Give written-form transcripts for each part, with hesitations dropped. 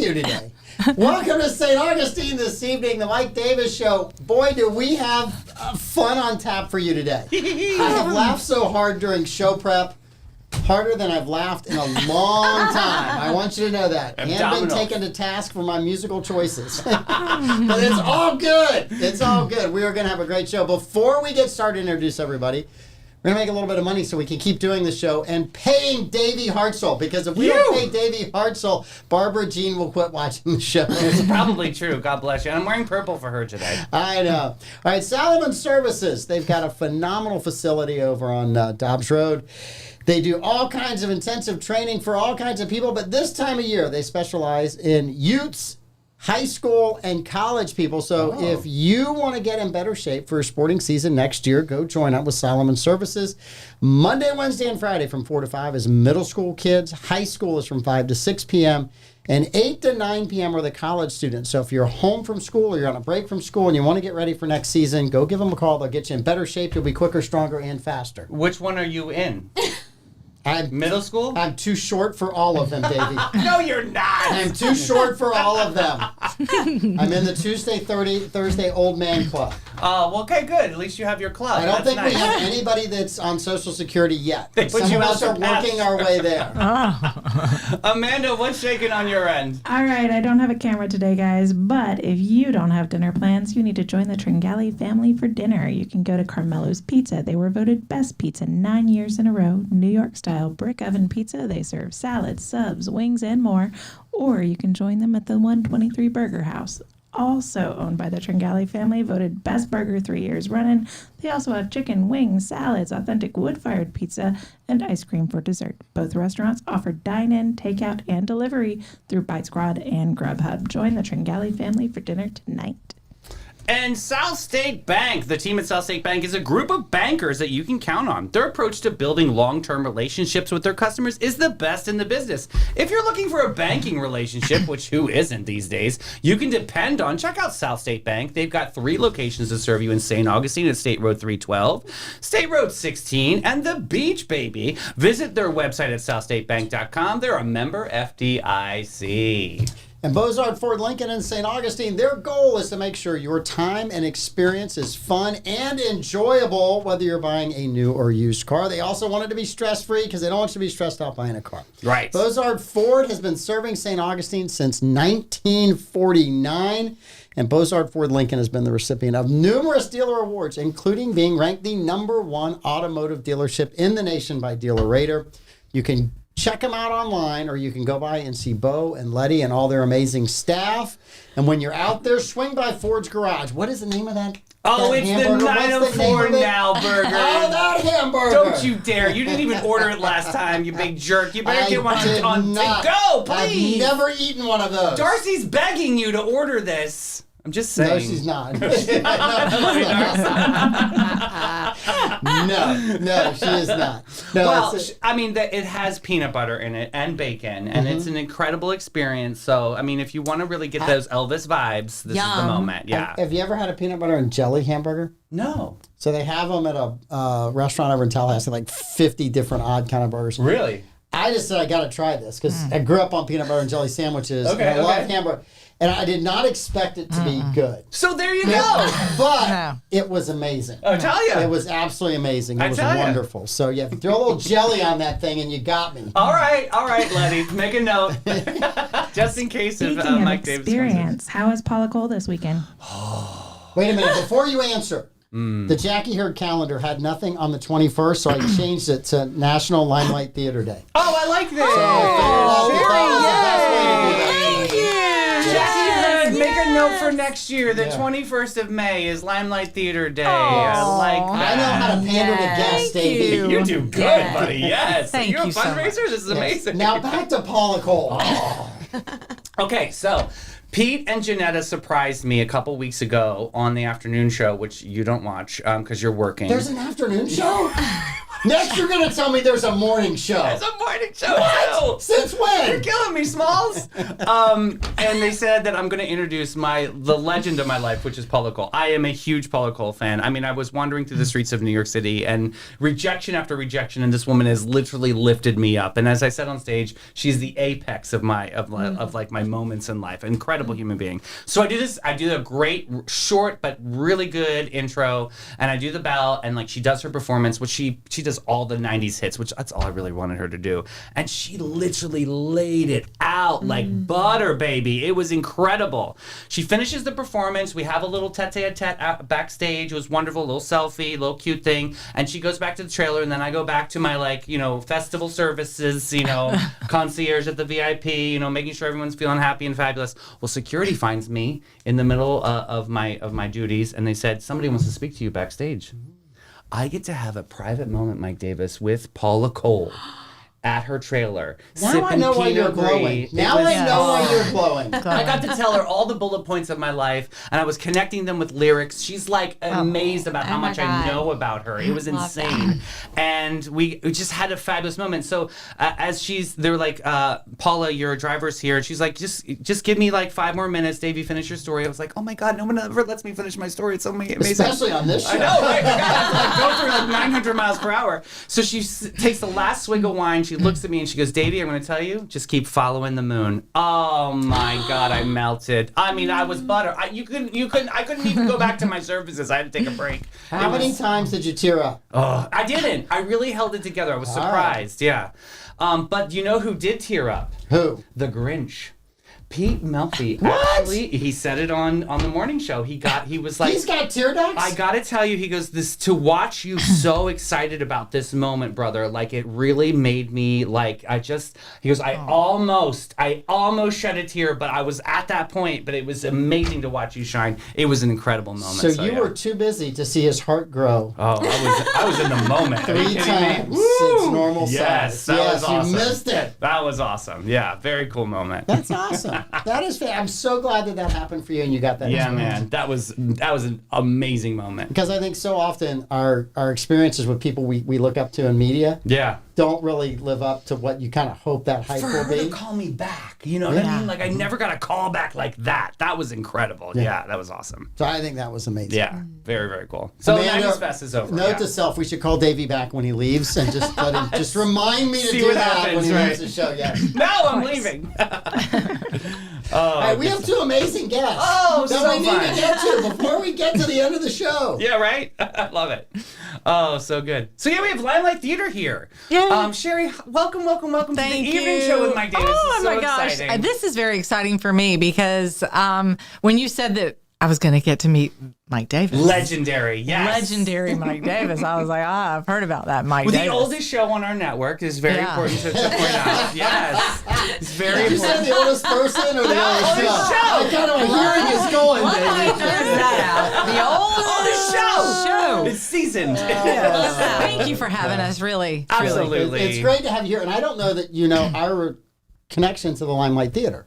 you today. Welcome to St. Augustine this evening, the Mike Davis Show. Boy, do we have fun on tap for you today. I have laughed so hard during show prep, harder than I've laughed in a long time. I want you to know that. And been taken to task for my musical choices. But it's all good. It's all good. We are going to have a great show. Before we get started, introduce everybody. We're going to make a little bit of money so we can keep doing the show and paying Davey Hartzel. Because if we don't pay Davey Hartzel, Barbara Jean will quit watching the show. It's probably true. God bless you. And I'm wearing purple for her today. I know. All right, Salomon Services. They've got a phenomenal facility over on Dobbs Road. They do all kinds of intensive training for all kinds of people, but this time of year, they specialize in youths, high school, and college people. So if you want to get in better shape for a sporting season next year, go join up with Salomon Services. Monday, Wednesday, and Friday from 4 to 5 is middle school kids. High school is from 5 to 6 p.m. And 8 to 9 p.m. are the college students. So if you're home from school or you're on a break from school and you want to get ready for next season, go give them a call. They'll get you in better shape. You'll be quicker, stronger, and faster. Which one are you in? Middle school? I'm too short for all of them, Davey. No, you're not. I'm too short for all of them. I'm in the Tuesday, Thursday Old Man Club. Well, okay, good. At least you have your club. I don't think we have anybody that's on Social Security yet. Some of us are working our way there. Amanda, what's shaking on your end? All right, I don't have a camera today, guys, but if you don't have dinner plans, you need to join the Tringali family for dinner. You can go to Carmelo's Pizza. They were voted best pizza 9 years in a row. New York style brick oven pizza. They serve salads, subs, wings, and more. Or you can join them at the 123 Burger House, also owned by the Tringali family, voted best burger 3 years running. They also have chicken, wings, salads, authentic wood-fired pizza, and ice cream for dessert. Both restaurants offer dine-in, takeout, and delivery through Bite Squad and Grubhub. Join the Tringali family for dinner tonight. And South State Bank. The team at South State Bank is a group of bankers that you can count on. Their approach to building long-term relationships with their customers is the best in the business. If you're looking for a banking relationship, which who isn't these days, you can depend on. Check out South State Bank. They've got 3 locations to serve you in St. Augustine at State Road 312, State Road 16, and the Beach, baby. Visit their website at southstatebank.com. They're a member FDIC. And Bozard Ford Lincoln in St. Augustine, their goal is to make sure your time and experience is fun and enjoyable, whether you're buying a new or used car. They also want it to be stress-free because they don't want you to be stressed out buying a car. Right. Bozard Ford has been serving St. Augustine since 1949, and Bozard Ford Lincoln has been the recipient of numerous dealer awards, including being ranked the #1 automotive dealership in the nation by Dealer Rater. You can check them out online, or you can go by and see Bo and Letty and all their amazing staff. And when you're out there, swing by Ford's Garage. What is the name of that? Oh, that it's hamburger? the 904 Now burger. Oh, that hamburger. Don't you dare. You didn't even order it last time, you big jerk. You better get one on to go, please. I've never eaten one of those. Darcy's begging you to order this. I'm just saying. No, she's not. No, she is not. No, well, I mean, it has peanut butter in it and bacon, and it's an incredible experience. So, I mean, if you want to really get those Elvis vibes, this is the moment. Yeah. Have you ever had a peanut butter and jelly hamburger? No. So they have them at a restaurant over in Tallahassee, like 50 different odd kind of burgers. Really? I just said I got to try this because I grew up on peanut butter and jelly sandwiches. Okay, and I love hamburger. And I did not expect it to be good. So there you go. But it was amazing. I tell you. It was absolutely amazing. It was wonderful. So yeah, throw a little jelly on that thing and you got me. All right, Letty. Make a note. Just in case Speaking if of Mike Davis experience, how is Paula Cole this weekend? Wait a minute. Before you answer, the Jackie Herd calendar had nothing on the 21st, so I changed it to National Limelight Theater Day. Oh, I like this. Make a note for next year. The 21st of May is Limelight Theater Day. I like that. I know how to pander to guests, Davey. You do good, buddy. Yes. Thank You're a you so fundraiser? much. This is amazing. Now back to Paula Cole. Okay, so Pete and Janetta surprised me a couple weeks ago on the afternoon show, which you don't watch because you're working. There's an afternoon show? Next, you're going to tell me there's a morning show. There's a morning show, too. Since when? You're killing me, Smalls. And they said that I'm going to introduce the legend of my life, which is Paula Cole. I am a huge Paula Cole fan. I mean, I was wandering through the streets of New York City, and rejection after rejection, and this woman has literally lifted me up. And as I said on stage, she's the apex of my moments in life. Incredible human being. So I do this. I do a great, short but really good intro, and I do the bell, and like she does her performance, which she does all the '90s hits, which that's all I really wanted her to do. And she literally laid it out like butter, baby. It was incredible. She finishes the performance. We have a little tete-a-tete backstage. It was wonderful. A little selfie, a little cute thing. And she goes back to the trailer, and then I go back to my festival services, concierge at the VIP, making sure everyone's feeling happy and fabulous. Well, security finds me in the middle of my duties, and they said, somebody wants to speak to you backstage. I get to have a private moment, Mike Davis, with Paula Cole at her trailer. Now I know why you're glowing. Now I know why you're glowing. I got to tell her all the bullet points of my life, and I was connecting them with lyrics. She's like amazed about how much I know about her. It was insane. And we just had a fabulous moment. So they're like, Paula, your driver's here. And she's like, just give me like 5 more minutes. Davey, finish your story. I was like, oh my God, no one ever lets me finish my story. It's so amazing. Especially on this show. I know, right? I have to go through like 900 miles per hour. So she takes the last swig of wine. She looks at me and she goes, Davey, I'm going to tell you, just keep following the moon. Oh my God, I melted. I mean, I was butter. I couldn't even go back to my services. I had to take a break. How many times did you tear up? Oh, I didn't. I really held it together. I was surprised. Yeah. But you know who did tear up? Who? The Grinch. Pete Melfi, actually, he said it on the morning show. He was like, he's got tear ducts? I gotta tell you, he goes, this to watch you so excited about this moment, brother, like it really made me like, he goes, I almost shed a tear, but I was at that point, but it was amazing to watch you shine. It was an incredible moment. So you were too busy to see his heart grow. Oh, I was in the moment. 3 times its normal size. That was awesome. You missed it. That was awesome. Yeah, very cool moment. That's awesome. That is fair. I'm so glad that happened for you and you got that experience. Man, that was an amazing moment. Because I think so often our experiences with people we look up to in media don't really live up to what you kind of hope that hype will be. For her to call me back, you know what I mean? Like I never got a call back like that. That was incredible. Yeah, that was awesome. So I think that was amazing. Yeah, very, very cool. So Amanda, 90s Fest is over. Note to self, we should call Davey back when he leaves and just let him, just remind me to do that when he leaves the show. Yes. No, I'm leaving. All right, we have 2 amazing guests that we need to get to before we get to the end of the show. Yeah, right? I love it. Oh, so good. So we have Limelight Theater here. Yay. Sherrie, welcome to the evening show with Mike Davis. Oh, so my gosh. exciting. This is very exciting for me because when you said that I was going to get to meet Mike Davis. Legendary, yes. Legendary Mike Davis. I was like, I've heard about that Mike Davis. The oldest show on our network is very important to point out. Yes. It's very important. You said the oldest person or the oldest show? I kind of hearing is going, baby. The oldest show. It's seasoned. Thank you for having us, really. Absolutely. It's great to have you here. And I don't know that you know our connection to the Limelight Theater.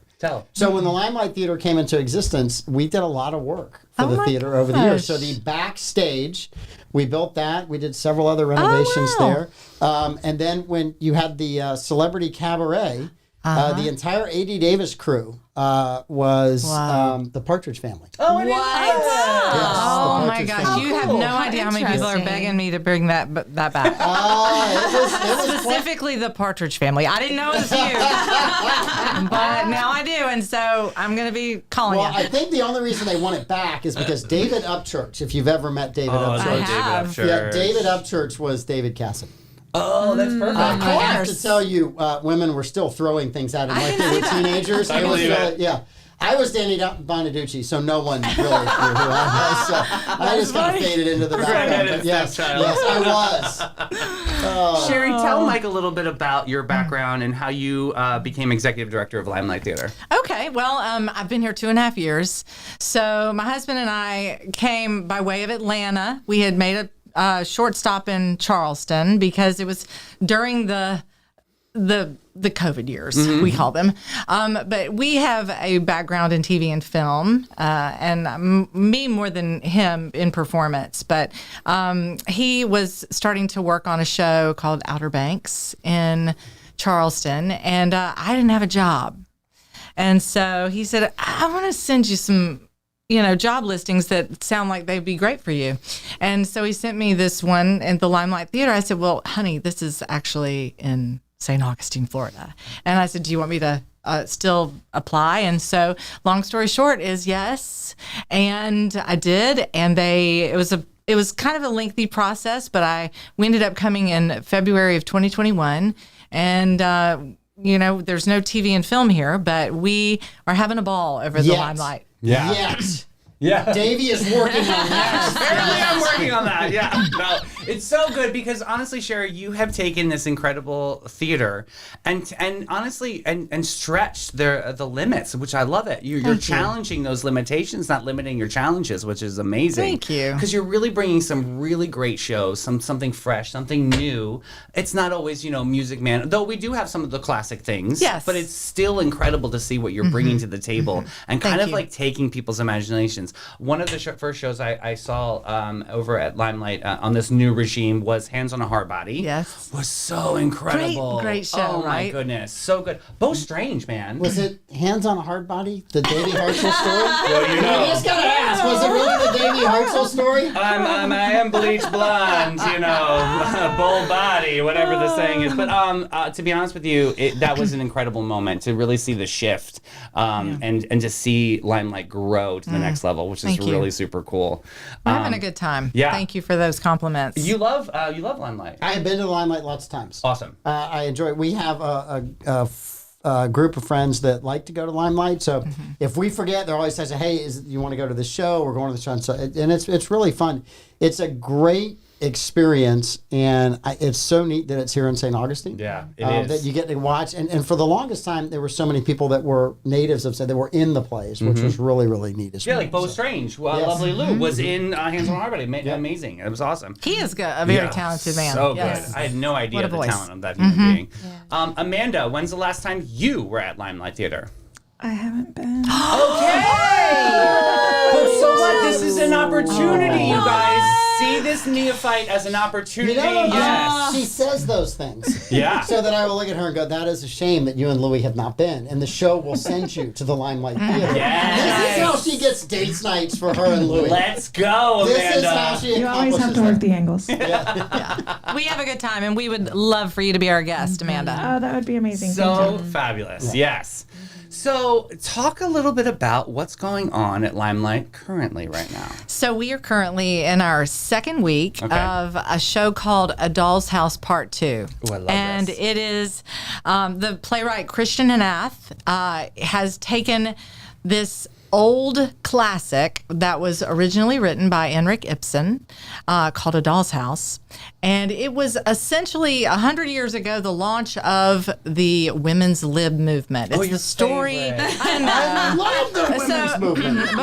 So when the Limelight Theater came into existence, we did a lot of work for the theater over the years. So the backstage, we built that. We did several other renovations there. And then when you had the Celebrity Cabaret, the entire A.D. Davis crew was the Partridge Family. Oh, what? Yes, oh my gosh! You have no idea how many people are begging me to bring that back. It was specifically the Partridge Family. I didn't know it was you, but now I do, and so I'm going to be calling you. Well, I think the only reason they want it back is because David Upchurch. If you've ever met David Upchurch, David Upchurch was David Cassidy. Oh, that's perfect. I have to tell you, women were still throwing things at him like they were teenagers. I believe it. Yeah. I was Danny Bonaducci, so no one really knew who I was. So I just kind of faded into the background. Yes, I was. Sherrie, tell Mike a little bit about your background and how you became executive director of Limelight Theater. Okay, well, I've been here 2.5 years. So my husband and I came by way of Atlanta. We had made a short stop in Charleston because it was during the the COVID years, we call them. But we have a background in TV and film, and me more than him in performance. But he was starting to work on a show called Outer Banks in Charleston, and I didn't have a job. And so he said, I want to send you some job listings that sound like they'd be great for you. And so he sent me this one in the Limelight Theater. I said, well, honey, this is actually in St. Augustine, Florida. And I said, do you want me to still apply? And so long story short is yes. And I did. And it was kind of a lengthy process, but we ended up coming in February of 2021. And, there's no TV and film here, but we are having a ball over the Limelight. Yeah. Yes. Yeah. Davey is working on that. Apparently I'm working on that. Yeah. No, it's so good because honestly, Sherrie, you have taken this incredible theater and honestly and stretched the limits, which I love it. You're challenging those limitations, not limiting your challenges, which is amazing. Thank you. Because you're really bringing some really great shows, something fresh, something new. It's not always, Music Man, though we do have some of the classic things. Yes. But it's still incredible to see what you're bringing to the table and kind of like taking people's imaginations. One of the first shows I saw over at Limelight on this new regime was Hands on a Hard Body. Yes. Was so incredible. Great show, oh, right? my goodness. So good. Bo Strange, man. Was it Hands on a Hard Body? The Davey Hartzel story? Well, I just gotta ask, was it really the Davey Hartzel story? I am bleached blonde, bull body, whatever the saying is. But to be honest with you, that was an incredible moment to really see the shift and to see Limelight grow to the next level, which is really super cool. I'm having a good time. Yeah. Thank you for those compliments. You love Limelight. I have been to the Limelight lots of times. Awesome. I enjoy it. We have a group of friends that like to go to Limelight. So if we forget, they're always saying, hey, you want to go to the show? We're going to the show. So, and it's really fun. It's a great experience, and it's so neat that it's here in St. Augustine. Yeah, it is. That you get to watch. And for the longest time, there were so many people that were natives of, that were in the plays, which was really, really neat as well. Yeah, like Bo Strange. Well, Lovely Lou was in Hands on Hard Body. Amazing. It was awesome. He is a very talented man. So yes. good. I had no idea the voice. talent of that human being. Amanda, when's the last time you were at Limelight Theater? I haven't been. But so what? This is an opportunity, you guys. See this neophyte as an opportunity. Yes. She says those things. Yeah. So that I will look at her and go, that is a shame that you and Louie have not been. And the show will send you to the Limelight Theater. Yes. This is how she gets date nights for her and Louie. Let's go, Amanda. This is how she You always have to work the angles. We have a good time, and we would love for you to be our guest, Amanda. Oh, that would be amazing. So fabulous. Yes. So talk a little bit about what's going on at Limelight currently right now. So we are currently in our second week of a show called A Doll's House Part 2. Ooh, I love and this. It is the playwright Kristi has taken this old classic that was originally written by Henrik Ibsen called A Doll's House. And it was essentially 100 years ago the launch of the women's lib movement. It's your the story. favorite. I love the women's movement.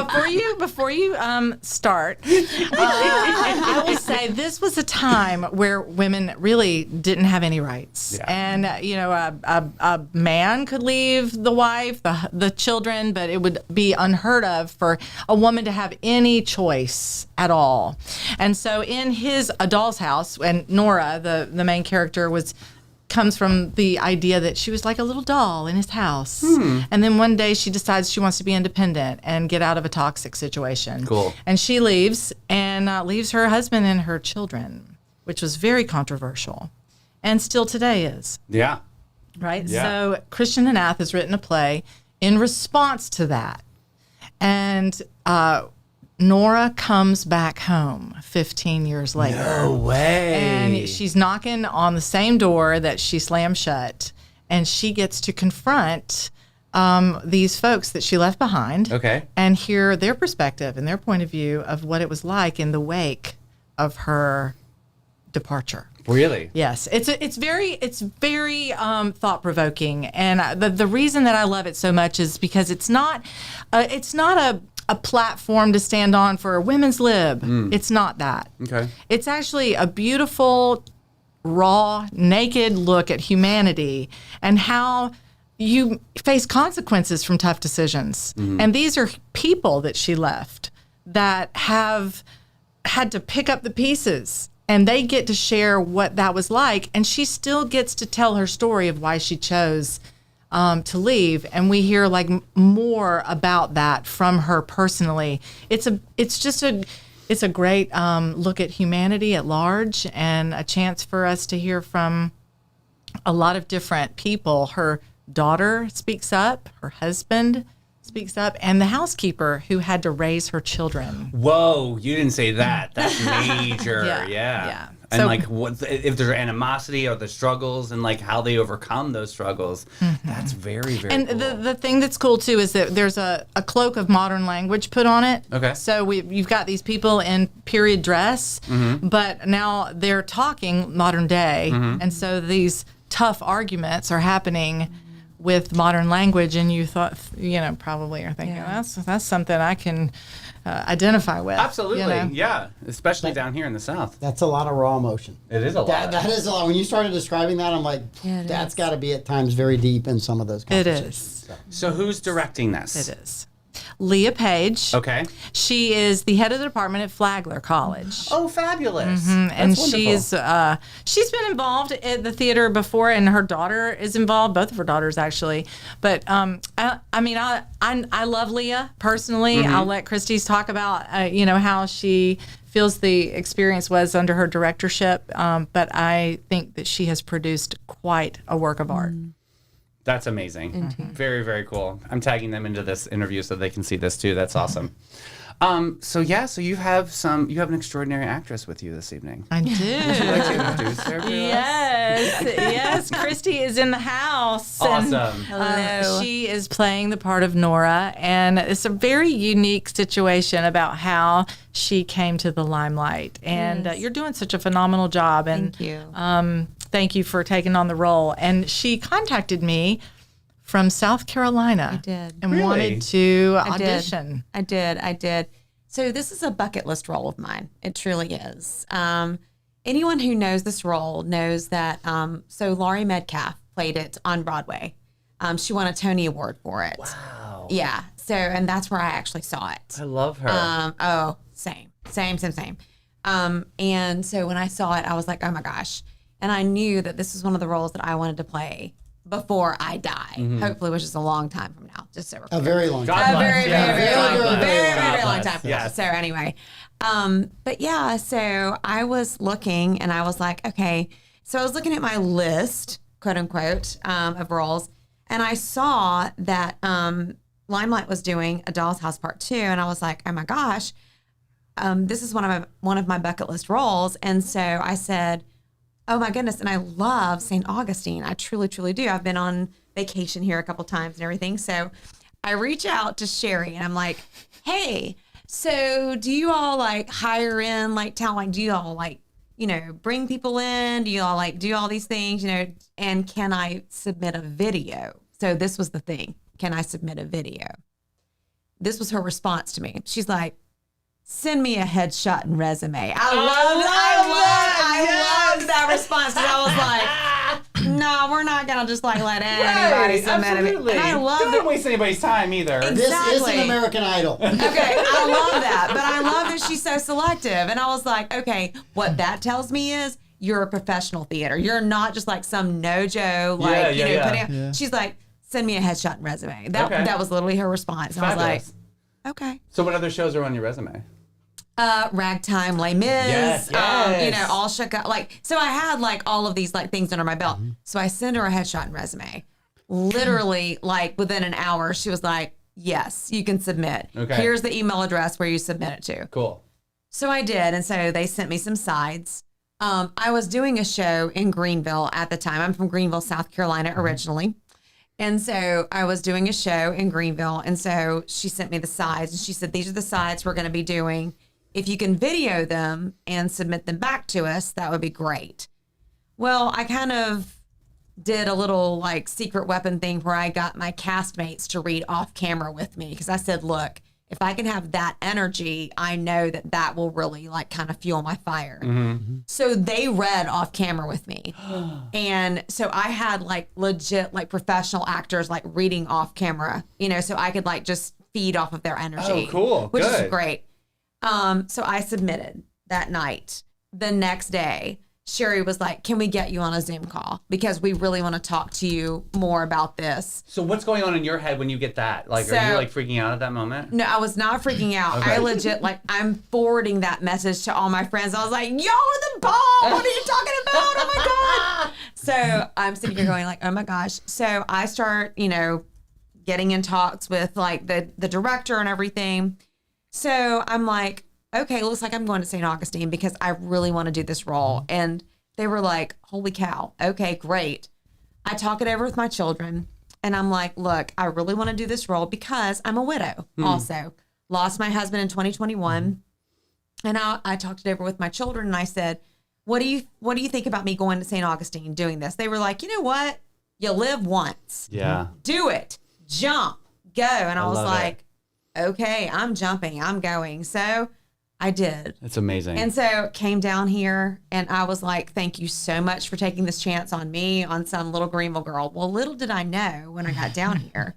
Before you start, I will say this was a time where women really didn't have any rights, and a man could leave the wife, the children, but it would be unheard of for a woman to have any choice at all. And so in his A Doll's House, and Nora, the main character, comes from the idea that she was like a little doll in his house. And then one day she decides she wants to be independent and get out of a toxic situation. Cool. And she leaves leaves her husband and her children, which was very controversial and still today is. Yeah. Right? Yeah. So Kristi has written a play in response to that. And Nora comes back home 15 years later. No way. And she's knocking on the same door that she slammed shut. And she gets to confront these folks that she left behind. Okay. And hear their perspective and their point of view of what it was like in the wake of her departure. Really? Yes, it's very thought provoking, and the reason that I love it so much is because it's not a platform to stand on for women's lib. It's not that. Okay. It's actually a beautiful raw, naked look at humanity and how you face consequences from tough decisions. And these are people that she left that have had to pick up the pieces, and they get to share what that was like. And she still gets to tell her story of why she chose to leave. And we hear like more about that from her personally. It's a great look at humanity at large, and a chance for us to hear from a lot of different people. Her daughter speaks up, her husband speaks up, and the housekeeper who had to raise her children. Whoa, you didn't say that. That's major. Yeah. And So- like, what if there's animosity or the struggles and like how they overcome those struggles? That's very, very And cool. the thing that's cool too is that there's a cloak of modern language put on it. Okay. So you've got these people in period dress, but now they're talking modern day, and so these tough arguments are happening with modern language, and you thought, probably are thinking that's something I can identify with. Absolutely, you know? yeah. Especially down here in the South. That's a lot of raw emotion. It is a lot. That is a lot. When you started describing that, I'm like, Yeah, it that's is. got to be at times very deep in some of those It conversations. is. So who's directing this? It is. Leah Page. Okay. She is the head of the department at Flagler College. Oh, fabulous. And That's wonderful. she's been involved at the theater before, and her daughter is involved, both of her daughters actually. But I love Leah personally. I'll let Kristi talk about how she feels the experience was under her directorship. But I think that she has produced quite a work of art. That's amazing. Very, very cool. I'm tagging them into this interview so they can see this too. That's awesome. So you have an extraordinary actress with you this evening. I do. Would you like to introduce her to us? Yes, Kristi is in the house. Awesome. Hello. She is playing the part of Nora, and it's a very unique situation about how she came to the limelight. And Yes. you're doing such a phenomenal job. And Thank you. thank you for taking on the role. And she contacted me from South Carolina. I did. And Really? wanted to I did. audition. I did. So this is a bucket list role of mine. It truly is. Anyone who knows this role knows that. So Laurie Metcalf played it on Broadway. She won a Tony Award for it. Wow. Yeah. So, and that's where I actually saw it. I love her. Same. And so when I saw it, I was like, oh my gosh. And I knew that this was one of the roles that I wanted to play before I die. Hopefully, which is a long time from now, just so we're A very long God time. a bless. very, Yeah, very, very, God long, bless. very, God very long bless. time. Yes. So anyway, but yeah, so I was looking and I was like, okay. So I was looking at my list, quote unquote, of roles, and I saw that Limelight was doing A Doll's House Part 2, and I was like, oh my gosh, this is one of my bucket list roles. And so I said, oh my goodness. And I love St. Augustine. I truly, truly do. I've been on vacation here a couple times and everything. So I reach out to Sherrie and I'm like, hey, so do you all like hire in like talent? Like, do you all like, bring people in? Do you all like do all these things, and can I submit a video? So this was the thing. Can I submit a video? This was her response to me. She's like, send me a headshot and resume. I loved that response. 'Cause I was like, no, we're not gonna just like let anybody submit absolutely. it. And I love Don't that. waste anybody's time either. This Exactly. isn't American Idol. Okay, I love that, but I love that she's so selective. And I was like, okay, what that tells me is you're a professional theater. You're not just like some no-Joe, like Yeah. She's like, send me a headshot and resume. Okay. That was literally her response. And I was Fabulous. like, okay. So what other shows are on your resume? Ragtime, Les Mis, Yes. All Shook Up. Like, so I had like all of these like things under my belt. So I send her a headshot and resume. Literally, like within an hour, she was like, yes, you can submit. Okay. Here's the email address where you submit it to. Cool. So I did. And so they sent me some sides. I was doing a show in Greenville at the time. I'm from Greenville, South Carolina originally. And so I was doing a show in Greenville. And so she sent me the sides and she said, these are the sides we're going to be doing. If you can video them and submit them back to us, that would be great. Well, I kind of did a little like secret weapon thing where I got my castmates to read off camera with me because I said, look, if I can have that energy, I know that that will really like kind of fuel my fire. So they read off camera with me. And so I had like legit like professional actors like reading off camera, you know, so I could like just feed off of their energy. Oh, cool. Which Good. is great. So I submitted that night. The next day, Sherrie was like, can we get you on a Zoom call? Because we really want to talk to you more about this. So what's going on in your head when you get that? Like, are you like freaking out at that moment? No, I was not freaking out. Okay. I legit, like, I'm forwarding that message to all my friends. I was like, y'all are the bomb. What are you talking about? Oh my God. So I'm sitting here going like, oh my gosh. So I start, you know, getting in talks with like the director and everything. So I'm like, okay, looks like I'm going to St. Augustine because I really want to do this role. And they were like, holy cow. Okay, great. I talk it over with my children and I'm like, look, I really want to do this role because I'm a widow also. Lost my husband in 2021. And I talked it over with my children and I said, what do you think about me going to St. Augustine doing this? They were like, you know what? You live once. Yeah. Do it. Jump. Go. And I was love like, okay, I'm jumping. I'm going. So I did. It's amazing. And so came down here and I was like, thank you so much for taking this chance on me, on some little Greenville girl. Well, little did I know when I got down here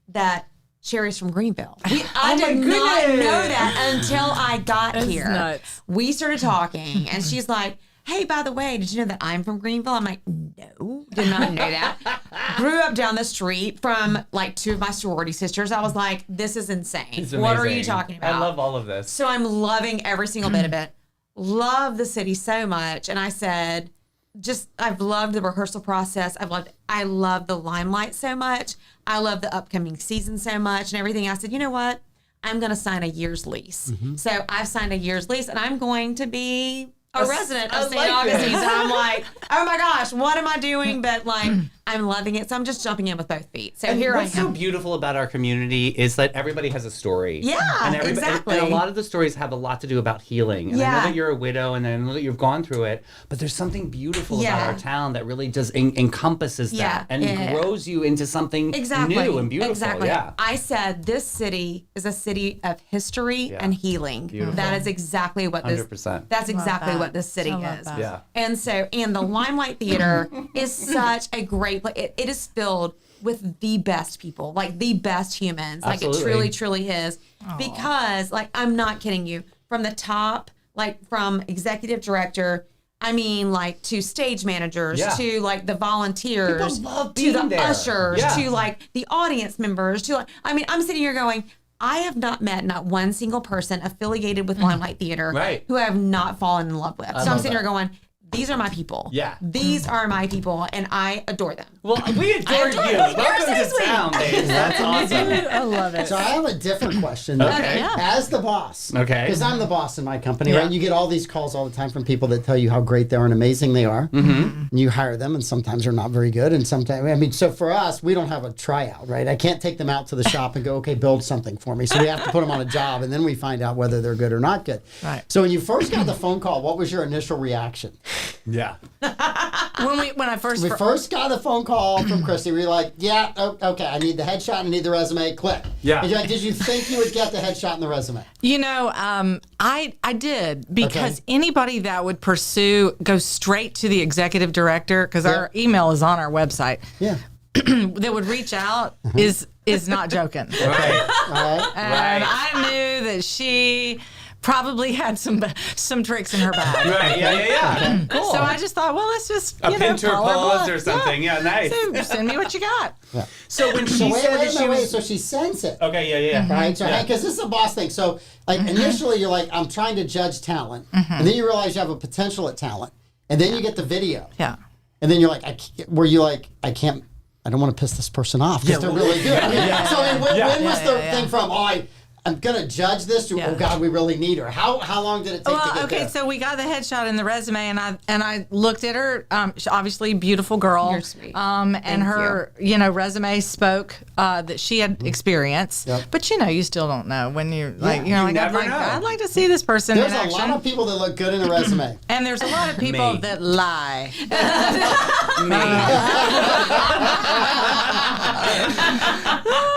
that Sherrie's from Greenville. I did not know that until I got here. Nuts. We started talking and she's like, hey, by the way, did you know that I'm from Greenville? I'm like, no, did not know that. Grew up down the street from like two of my sorority sisters. I was like, this is insane. It's What are you amazing. talking about? I love all of this. So I'm loving every single bit of it. Love the city so much. And I said, I've loved the rehearsal process. I love the Limelight so much. I love the upcoming season so much and everything. I said, you know what? I'm going to sign a year's lease. So I've signed a year's lease and I'm going to be a resident of St. Augustine. So I'm like, oh my gosh, what am I doing? But like, I'm loving it. So I'm just jumping in with both feet. So here I am. What's so beautiful about our community is that everybody has a story. Yeah, exactly. And a lot of the stories have a lot to do about healing. And I know that you're a widow and I know that you've gone through it, but there's something beautiful about our town that really just encompasses that and grows you into something new and beautiful. Exactly. Yeah. I said this city is a city of history and healing. Beautiful. That is exactly what this 100%. That's exactly what this city is. that. Yeah. And so, and the Limelight Theater is such a great, it is filled with the best people, like the best humans. Absolutely. Like it truly, truly is. Because like, I'm not kidding you, from the top, like from executive director, I mean, like to stage managers, to like the volunteers, People love to being the there. ushers, Yeah. to like the audience members, to like, I mean, I'm sitting here going, I have not met not one single person affiliated with Limelight Theater who I have not fallen in love with. So I'm sitting here going, these are my people. Yeah. These are my people, and I adore them. Well, we adore you. Welcome to town, Dave. That's awesome. I love it. So I have a different question. Okay. Yeah. As the boss. Okay. Because I'm the boss in my company, right? You get all these calls all the time from people that tell you how great they are and amazing they are. And you hire them, and sometimes they're not very good. And sometimes, I mean, so for us, we don't have a tryout, right? I can't take them out to the shop and go, okay, build something for me. So we have to put them on a job, and then we find out whether they're good or not good. Right. So when you first got the phone call, what was your initial reaction? Yeah. When I first We first got the phone call from Kristi. We were like, yeah, okay, I need the headshot, I need the resume, click. Yeah. And you're like, did you think you would get the headshot and the resume? You know, I did because anybody that would go straight to the executive director, because our email is on our website, Yeah. that would reach out is not joking. Right. All right. And I knew that she probably had some tricks in her bag. Right. Yeah. Cool. So I just thought, well, let's just A pinch or call her pause bluff. or something. Yeah, nice. So send me what you got. So when she So said that she was... so she sends it. Okay, yeah. Right, so because this is a boss thing. So like initially you're like, I'm trying to judge talent, and then you realize you have a potential at talent, and then you get the video, Yeah. and then you're like, I don't want to piss this person off because they're really good. I mean, so I mean, when was the thing from? I'm gonna judge this to oh God, we really need her. How long did it take to get there? So we got the headshot and the resume, and I looked at her. She's obviously beautiful girl. You're sweet. And her resume spoke that she had experience. Yep. But you still don't know when you're like you never know. I'd like to see this person There's in a action. lot of people that look good in a resume. And there's a lot of people Me. that lie.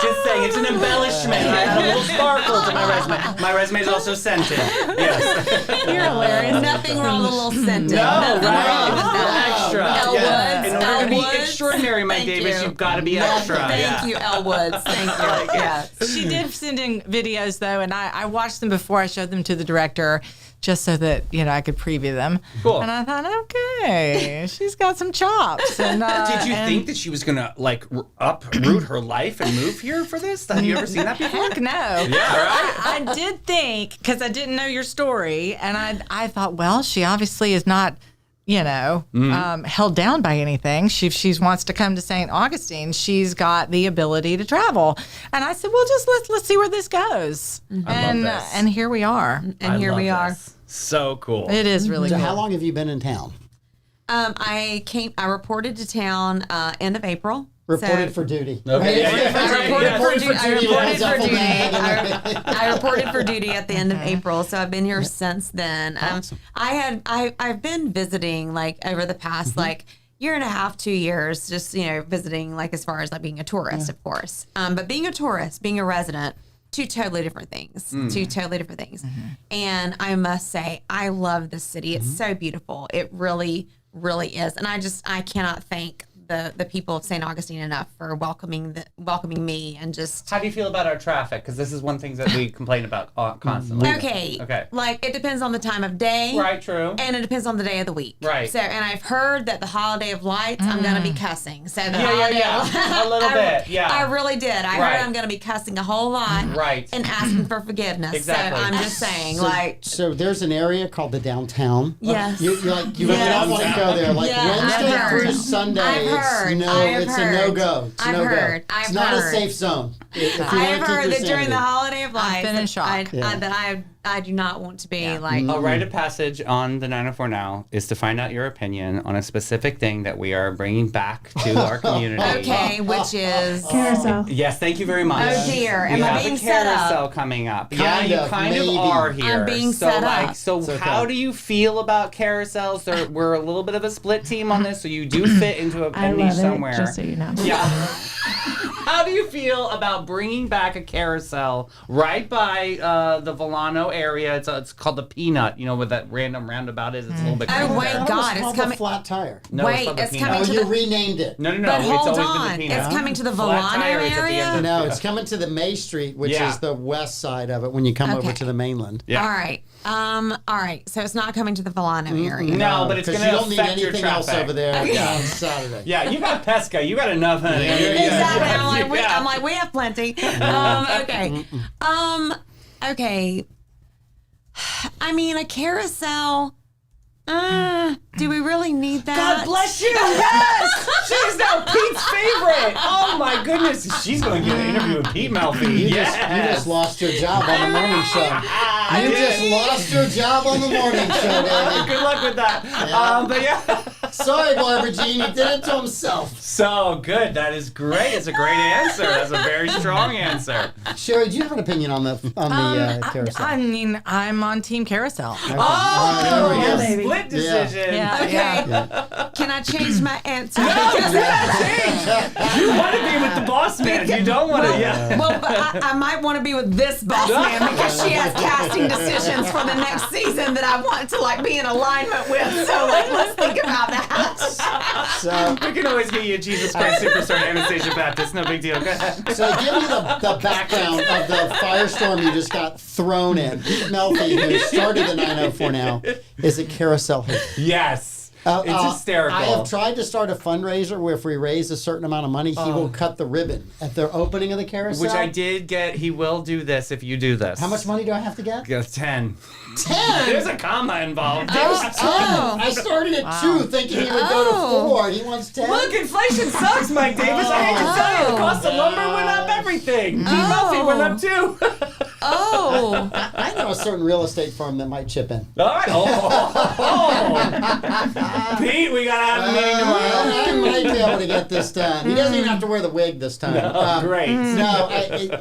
Just saying, it's an embellishment. I add a little sparkle to my resume. My resume is also scented. Yes. You're hilarious. Nothing wrong with a little scented. No, Nothing right? wrong with that. Extra. Elle Yeah. Woods, In order to be Elle Woods. extraordinary, Mike Thank Davis, you. you've got to be extra. Thank you, Elle Woods. Thank you. Yeah. She did send in videos though, and I watched them before I showed them to the director, just so that I could preview them. Cool. And I thought, okay, she's got some chops. And Did you think that she was gonna uproot her life and move here for this? Have you ever seen that before? Heck no. Yeah, right. I did think, because I didn't know your story, and I thought, well, she obviously is not, held down by anything. She wants to come to St. Augustine. She's got the ability to travel. And I said, well, just let's see where this goes. I love this. And here we are. And here love we are. this. So cool. It is really So cool. how long have you been in town? I reported to town end of April. Reported for duty. Okay. Right? Yeah, yeah. I reported for duty. I reported for duty. Yeah. I reported for duty at the end of April, so I've been here since then. Awesome. I've been visiting like over the past like year and a half, 2 years, just visiting like as far as like being a tourist, of course. But being a tourist, being a resident, two totally different things. Two totally different things. And I must say, I love this city. It's so beautiful. It really, really is. And I cannot thank the people of St. Augustine enough for welcoming me and just. How do you feel about our traffic? Because this is one thing that we complain about constantly. Okay. Like it depends on the time of day. Right, true. And it depends on the day of the week. Right. So, and I've heard that the holiday of lights, I'm going to be cussing. So the Yeah, holiday yeah. A little bit, yeah. I really did. I Right. heard I'm going to be cussing a whole lot. Right. And asking for forgiveness. Exactly. So I'm just saying, So there's an area called the downtown. Yes. You really don't want to go there. Like Yeah, Wednesday I've heard. through Sunday, I've heard. it's a no-go. It's a I've no-go. heard. It's I've not a heard. safe zone. If you I wanna have keep heard your that during sanity. the holiday of lights, been in shock. that I do not want to be like. A rite of passage on the 904 Now is to find out your opinion on a specific thing that we are bringing back to our community. Okay, which is. Carousel. Yes, thank you very much. Oh dear, We am I have being a set up? carousel coming up. Kind Yeah, you of, kind maybe. of are here. I'm being so set like, up. so It's okay. how do you feel about carousels? We're a little bit of a split team on this, so you do fit into a I niche love somewhere. it, just so you know. Yeah. How do you feel about bringing back a carousel right by the Volano area? It's called the Peanut. You know what that random roundabout is? It's a little bit. Oh, crazy wait, there. That God, was it's called coming- the flat tire. No, Wait, called the it's Peanut. coming Oh, to you the- renamed it. No, But it's hold always on, been the Peanut. it's coming to the Flat Volano tire is at the area. end of No, the- it's coming to the May Street, which Yeah. is the west side of it when you come over Okay. to the mainland. Yeah. All right. All right. So it's not coming to the Volano area. No, but it's because going you to don't need affect your anything else traffic. over there on Saturday. Yeah, you got Pesca. You got enough, honey. Exactly. Yeah. I'm like, we have plenty. Okay. Okay. I mean, a carousel. Do we really need that? God bless you. Yes, she's now Pete's favorite. Oh my goodness, she's going to get an interview with Pete Melfi. You Yes. just lost your job on the morning show. You just lost your job on the morning show, Davey. Good luck with that. But yeah. Sorry, Barbara Jean, he did it to himself. So good. That is great. It's a great answer. That's a very strong answer. Sherrie, do you have an opinion on the carousel? I mean, I'm on Team Carousel. Oh, there we go. Baby. split decision. Yeah. Okay. Can I change my answer? No, Because- do not change. You want to be with the boss man. You don't want to. Yeah. Well, but I might want to be with this boss man because she has casting decisions for the next season that I want to like be in alignment with. So like, let's think about that. So, We can always get you a Jesus Christ Superstar Anastasia Baptist. No big deal. Go ahead. so give me the background of the firestorm you just got thrown in. Pete Melfi, who started the 904 Now, is a carousel host. Yes. It's hysterical. I have tried to start a fundraiser where if we raise a certain amount of money, he will cut the ribbon at the opening of the carousel. Which I did get. He will do this if you do this. How much money do I have to get? 10. 10! There's a comma involved. I started at 2 thinking he would go to 4 and he wants 10. Look, inflation sucks, Mike Davis. I hate to tell you. The cost of lumber went up, everything. Pete Melfi went up too. Oh. I know a certain real estate firm that might chip in. All right. Pete, we gotta have a meeting tomorrow. I might be able to get this done. He doesn't even have to wear the wig this time. Great. No,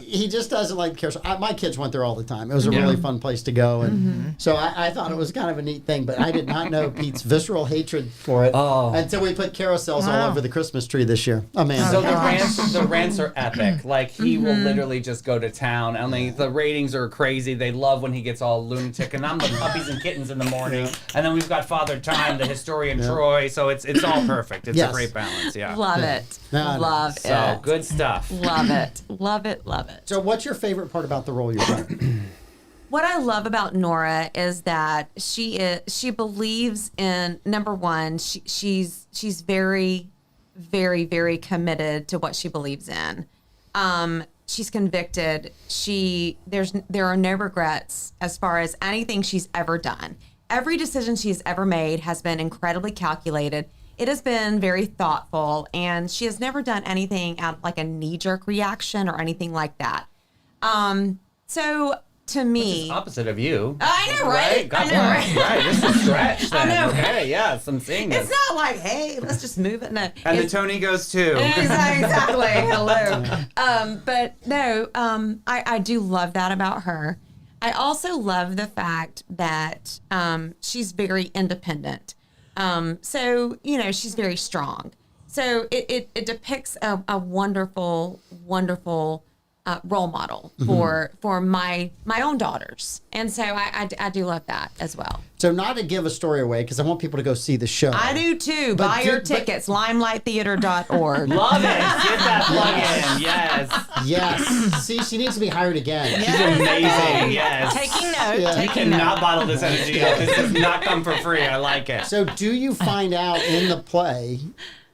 he just doesn't like care. So my kids went there all the time. It was a really fun place to go, and so I thought it was kind of a neat thing. But I did not know Pete's visceral hatred for it until we put carousels all over the Christmas tree this year. Oh man! So the rants are epic. Like he will literally just go to town. I mean, the ratings are crazy. They love when he gets all lunatic, and I'm the puppies and kittens in the morning, and then we've got Father Time, the historian Troy. So it's all perfect. It's a great balance. Yeah. Love it. Love it. So good stuff. Love it. Love it. Love it. So what's your favorite part about the role you're playing? What I love about Nora is that she believes in, number one, she's very, very, very committed to what she believes in. She's convicted. There are no regrets as far as anything she's ever done. Every decision she's ever made has been incredibly calculated. It has been very thoughtful, and she has never done anything out like a knee-jerk reaction or anything like that. So to me, Which is opposite of you. I know, right? I know, right? Right. This is stretch. Then. I know. Okay. Yeah. I'm seeing this. It's not like, hey, let's just move it. No, And the Tony goes too. Exactly. Hello. But no, I do love that about her. I also love the fact that she's very independent. So, she's very strong. So it depicts a wonderful, wonderful role model for my own daughters. And so I do love that as well. So not to give a story away, because I want people to go see the show. I do too. Buy your tickets, limelighttheater.org. Love it. Get that plug in. Yes. Yes. See, she needs to be hired again. She's amazing. Yes. Taking note. Yeah. You cannot bottle this energy up. This does not come for free. I like it. So do you find out in the play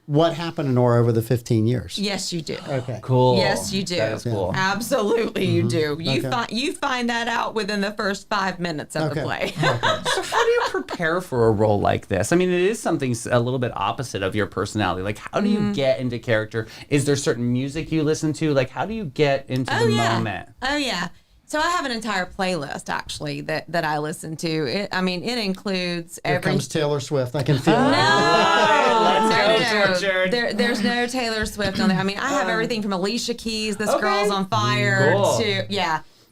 what happened to Nora over the 15 years? Yes, you do. Okay. Cool. Yes, you do. That is cool. Absolutely, you do. Okay. You find that out within the first 5 minutes of the play. So how do you prepare for a role like this? I mean, it is something a little bit opposite of your personality. Like, how do you get into character? Is there certain music you listen to? Like, how do you get into the moment? Oh, yeah. So I have an entire playlist, actually, that I listen to. It includes Here every... comes Taylor Swift. I can feel it. Let's go, Richard. There's no Taylor Swift on there. I mean, I have everything from Alicia Keys, This Girl's on Fire, Cool.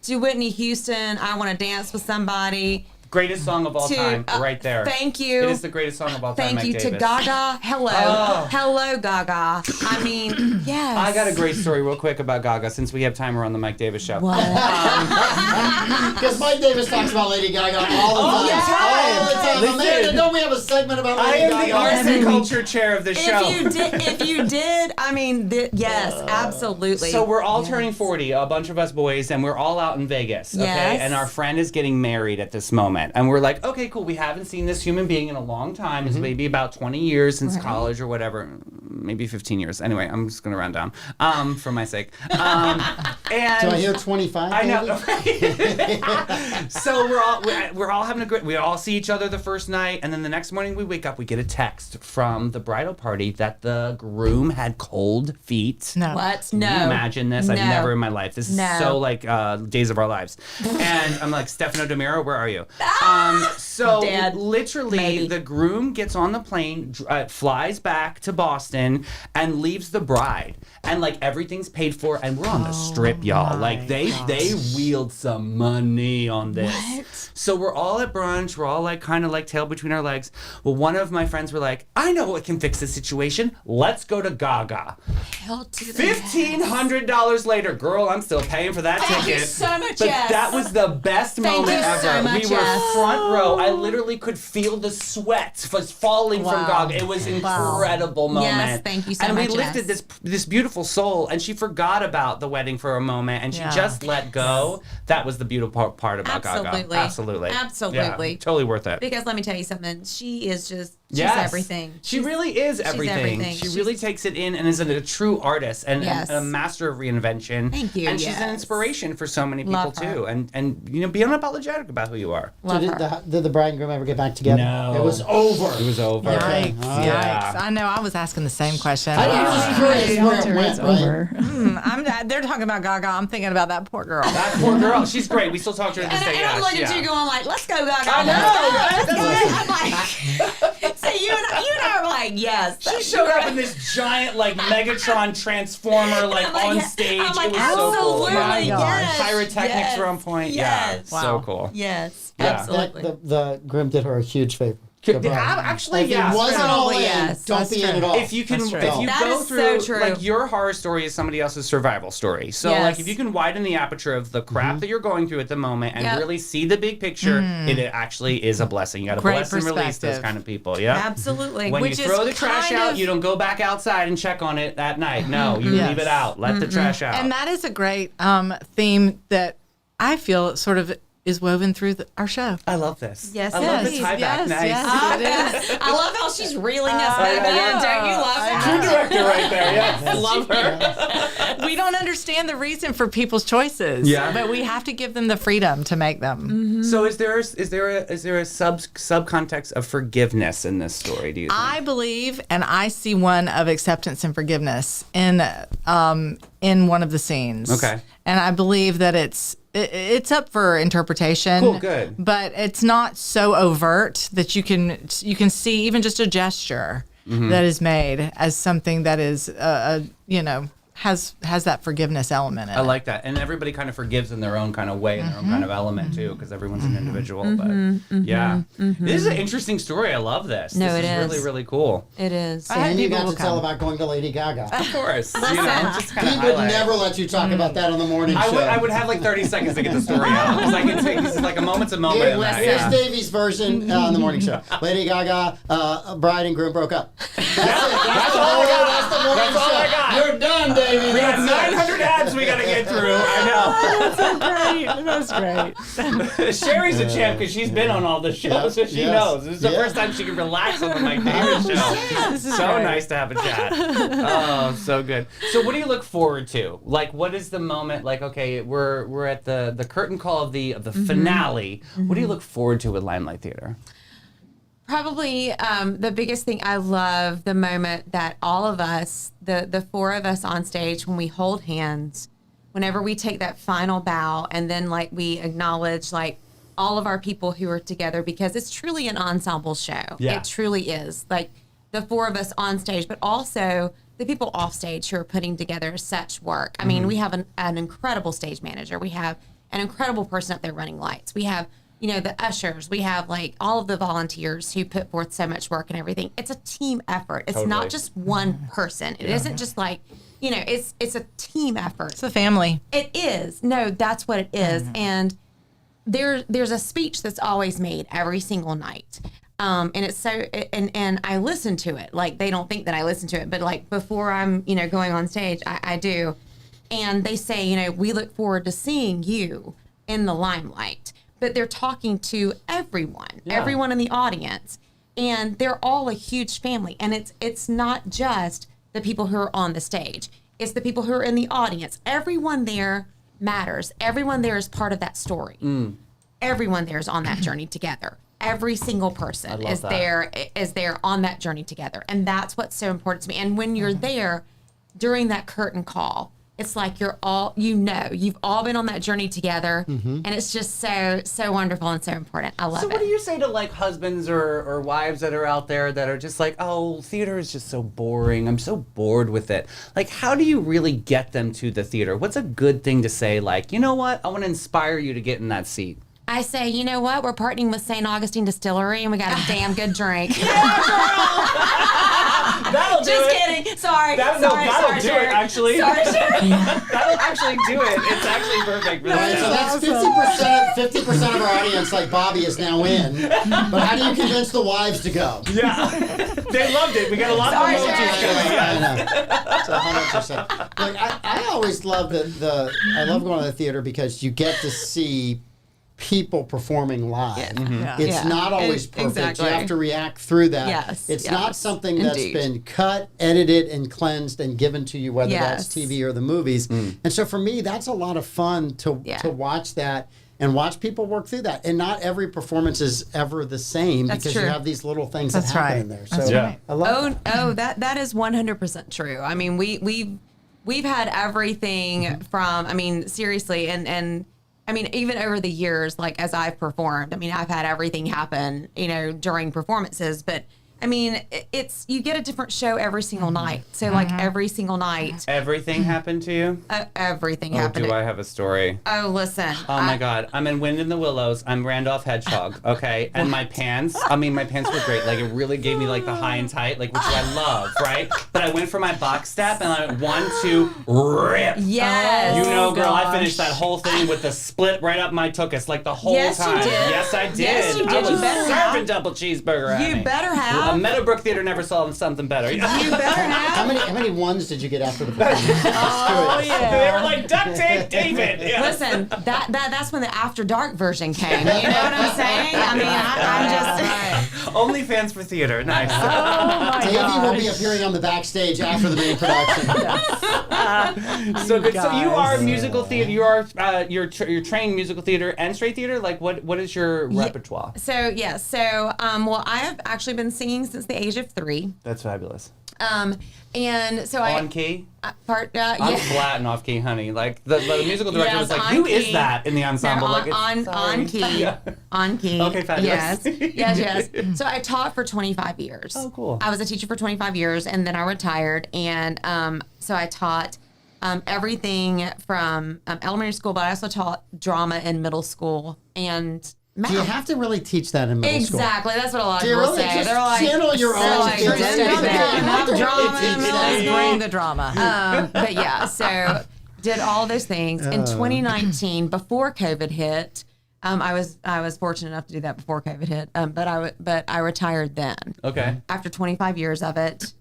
to Whitney Houston, I Want to Dance with Somebody. Greatest song of all time, right there. Thank you. It is the greatest song of all time. Thank you Mike to Davis. Gaga. Hello, Gaga. I mean, yes. I got a great story real quick about Gaga since we have time around the Mike Davis show. What? Because Mike Davis talks about Lady Gaga all the time. yes. All the time. Listen. Amanda, don't we have a segment about I Lady am the Gaga? arts and culture chair of the show. If you did, I mean, yes, absolutely. So we're all turning 40, a bunch of us boys, and we're all out in Vegas, okay? Yes. And our friend is getting married at this moment. And we're like, okay, cool, we haven't seen this human being in a long time. It's maybe about 20 years since college or whatever. Maybe 15 years. Anyway, I'm just going to round down for my sake. And Do I hear 25? I know. Right? So we're all having a great. We all see each other the first night, and then the next morning we wake up. We get a text from the bridal party that the groom had cold feet. No. What? Can you No. imagine this? No. I've never in my life. This is No. so like Days of Our Lives. And I'm like, Stefano DiMiro, where are you? So Dad, literally, maybe. the groom gets on the plane, flies back to Boston, and leaves the bride. And like everything's paid for, and we're on the strip, y'all. Like they wheeled some money on this. What? So we're all at brunch. We're all like kind of like tail between our legs. Well, one of my friends were like, I know what can fix this situation. Let's go to Gaga. Hell to the $1,500 later, girl, I'm still paying for that Thank ticket. you so much, But Jess. that was the best moment you ever. so much, we were Jess. front row. I literally could feel the sweat was falling from Wow. Gaga. It was an incredible moment. Yes, thank you so and much, we lifted Jess. this beautiful soul, and she forgot about the wedding for a moment, and she Yeah. just let go. That was the beautiful part about Absolutely. Gaga. Absolutely. Absolutely. Yeah, totally worth it. Because let me tell you something. She is just She's everything. She really is she's everything. everything. She really takes it in and is a true artist and a master of reinvention. Thank you. And she's an inspiration for so many people Love her. too. And be unapologetic about who you are. Love So her. did the bride and groom ever get back together? No. It was over. It was over. Okay. Yikes. I know. I was asking the same question. I was curious where it went, It's right? over. They're talking about Gaga. I'm thinking about that poor girl. That poor girl. She's great. We still talk to her to this And, day. and I'm Yes, looking at you going like, let's go, Gaga. I know, I'm like, so you and I are like, yes. She showed up in this giant Megatron transformer I'm like, on stage. I'm like, it was so cool. absolutely, yes. Pyrotechnics were on point. Yes. Yeah, so cool. Yes, Yeah. absolutely. The groom did her a huge favor. The bride. Actually, If yeah. it wasn't all in, Yes, don't that's be in true. at all. If you can, That's true. if you That go is through, so true. your horror story is somebody else's survival story. So, Yes. if you can widen the aperture of the crap that you're going through at the moment and Yep. really see the big picture, it actually is a blessing. You got to Great bless and release those perspective. kind of people. Yeah. Absolutely. When Which you is throw the trash kind out, of- you don't go back outside and check on it at night. No, you Yes. leave it out. Let the trash out. And that is a great theme that I feel sort of is woven through our show. I love this. Yes, I love the yes, tie back. yes, Nice. yes. I love how she's reeling us back in. Don't you love True that? director right there. Yes. Love her. We don't understand the reason for people's choices, Yeah. but we have to give them the freedom to make them. So is there a subcontext of forgiveness in this story? Do you think? I believe, and I see one of acceptance and forgiveness in one of the scenes. Okay. And I believe that it's up for interpretation. Cool, good. But it's not so overt that you can see even just a gesture that is made as something that is has that forgiveness element in I it. like that, and everybody kind of forgives in their own kind of way, in their own kind of element too, because everyone's an individual. But yeah, this is an interesting story. I love this. No, this it is really, is. really cool. It is. And you people got will to tell come. about going to Lady Gaga. Of course, just kind He of would never let you talk about that on the morning show. I would have like 30 seconds to get the story out because I can take this is like a moment's a moment. in that, Here's yeah. Davey's version on the morning show. Lady Gaga, bride and groom broke up. That's it. That's all I got. That's the morning That's all show. I got. You're done, Davey. We got That's it. 900 ads we got to get through. I That's great. know. Sherry's a champ because she's been on all the shows, so she Yes. knows. This is the Yeah. first time she can relax on the Mike Davis show. This is So great. nice to have a chat. Oh, so good. So what do you look forward to? Like, what is the moment? Like, okay, we're at the curtain call of the finale. What do you look forward to with Limelight Theater? Probably the biggest thing I love the moment that all of us, the four of us on stage, when we hold hands, whenever we take that final bow, and then like we acknowledge like all of our people who are together, because it's truly an ensemble show. Yeah. It truly is. Like the four of us on stage, but also the people off stage who are putting together such work. I mean, we have an incredible stage manager. We have an incredible person up there running lights. We have the ushers, we have like all of the volunteers who put forth so much work and everything. It's a team effort. It's Totally. not just one person. It isn't just like, it's a team effort. It's a family. It is. No, that's what it is. And there's a speech that's always made every single night. And it's so, and I listen to it. Like, they don't think that I listen to it, but like before I'm, going on stage, I do. And they say, we look forward to seeing you in the limelight. But they're talking to everyone in the audience, and they're all a huge family. And it's not just the people who are on the stage; it's the people who are in the audience. Everyone there matters. Everyone there is part of that story. Everyone there is on that journey together. Every single person is there on that journey together, and that's what's so important to me. And when you're there during that curtain call, it's like you're all, you've all been on that journey together, and it's just so wonderful and so important. I love So it. what do you say to like husbands or wives that are out there that are just like, oh, theater is just so boring. I'm so bored with it. Like, how do you really get them to the theater? What's a good thing to say? Like, you know what? I want to inspire you to get in that seat. I say, you know what? We're partnering with St. Augustine Distillery, and we got a damn good drink. That'll do Just it. kidding. Sorry. That'll sorry, do Sherrie. it, actually. Sorry, Sherrie. That'll actually do it. It's actually perfect for Right, that so show. that's 50% of our audience, like Bobby, is now in. But how do you convince the wives to go? Yeah. They loved it. We got a lot Sorry, of emojis Sherrie. coming. I know. It's 100%. Like I always love I love going to the theater because you get to see people performing live. Yeah. It's Yeah. not always perfect. Exactly. You have to react through that. Yes, It's not yes, something indeed. that's been cut, edited, and cleansed and given to you, whether that's Yes. TV or the movies. And so for me, that's a lot of fun to watch that and watch people work through that. And not every performance is ever the same That's because you true. have these little things That's that happen right. in there. That's So right. I love that. That is 100% true. I mean, we've had everything from, I mean, seriously, and I mean, even over the years, like as I've performed, I mean, I've had everything happen, during performances, but I mean, it's, you get a different show every single night. So like every single night, Everything happened to you? everything Oh, happened. do I have a story? Oh, listen. Oh my God. I'm in Wind in the Willows. I'm Randolph Hedgehog. Okay. And my pants were great. Like it really gave me like the high and tight, like which I love, right? But I went for my box step and I went 1, 2, rip. Yes. You know, girl, I gosh. finished that whole thing with the split right up my tuchus, like the whole Yes, you time. did. Yes, I did. Yes, you did. I You was better serving have. double cheeseburger at You me. better have. Meadowbrook Theater never saw something better. You better have. How many ones did you get after the performance? Oh, yeah. They were like, duct tape David. Yeah. Listen, that's when the After Dark version came. You know what I'm saying? I mean, I'm just. Only fans for theater. Nice. Davey will be appearing on the backstage after the main production. So good. So you are Guys. musical theater. You are you're trained musical theater and straight theater. Like what is your repertoire? So well, I have actually been singing since the age of 3. That's fabulous. And so On key. I'm I'm flat and off key, honey. Like the musical director Yes, was like, on "Who is key. that in the ensemble?" No, like it's, on key. On key. Okay, fabulous. Yes. So I taught for 25 years. Oh, cool. I was a teacher for 25 years, and then I retired, and so I taught everything from elementary school, but I also taught drama in middle school and math. Do you have to really teach that in middle school? Exactly. That's what a lot of Do you people really? say. Just They're like, channel your they're own like, kids "There's into not that." enough drama in middle Let's school. bring the drama. But yeah, so did all those things in 2019 before COVID hit. I was fortunate enough to do that before COVID hit. But I retired then okay. after 25 years of it.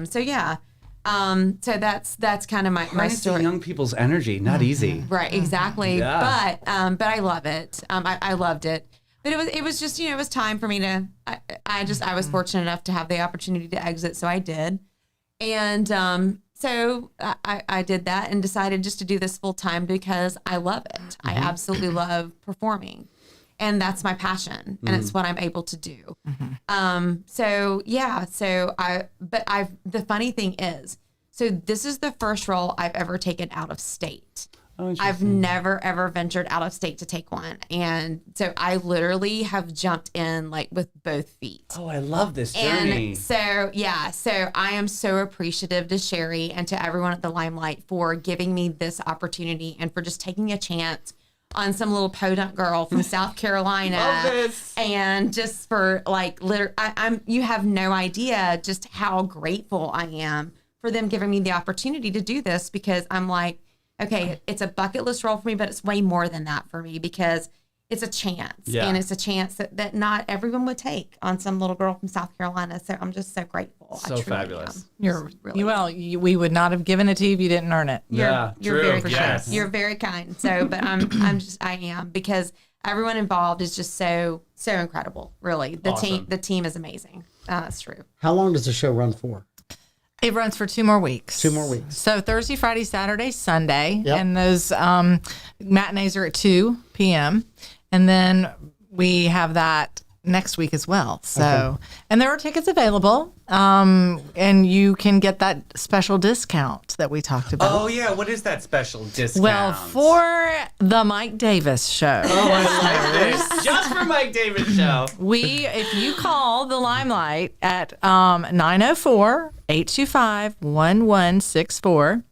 So yeah. So that's kind of my Harnessing story. young people's energy, not easy. Right, exactly. Yeah. But I love it. I loved it. But it was just, it was time for me to, I was fortunate enough to have the opportunity to exit. So I did. And so I did that and decided just to do this full time because I love it. I absolutely love performing. And that's my passion. And it's what I'm able to do. So yeah, the funny thing is, so this is the first role I've ever taken out of state. I've never ever ventured out of state to take one. And so I literally have jumped in like with both feet. Oh, I love this journey. And so I am so appreciative to Sherrie and to everyone at the Limelight for giving me this opportunity and for just taking a chance on some little podunk girl from South Carolina. Love this. And just for like, you have no idea just how grateful I am for them giving me the opportunity to do this because I'm like, okay, it's a bucket list role for me, but it's way more than that for me because it's a chance. Yeah. And it's a chance that not everyone would take on some little girl from South Carolina. So I'm just so grateful. So I truly fabulous. am. We would not have given it to you if you didn't earn it. Yeah, You're true. very kind. Yes. You're very kind. So, but I am because everyone involved is just so incredible. Really, Awesome. the team is amazing. That's true. How long does the show run for? It runs for 2 more weeks. 2 more weeks. So Thursday, Friday, Saturday, Sunday. Yep. And those matinees are at 2 p.m. And then we have that next week as well. So, and there are tickets available. And you can get that special discount that we talked about. Oh yeah, what is that special discount? Well, for the Mike Davis show. Oh, I love this. Just for Mike Davis show. If you call the Limelight at 904-825-1164,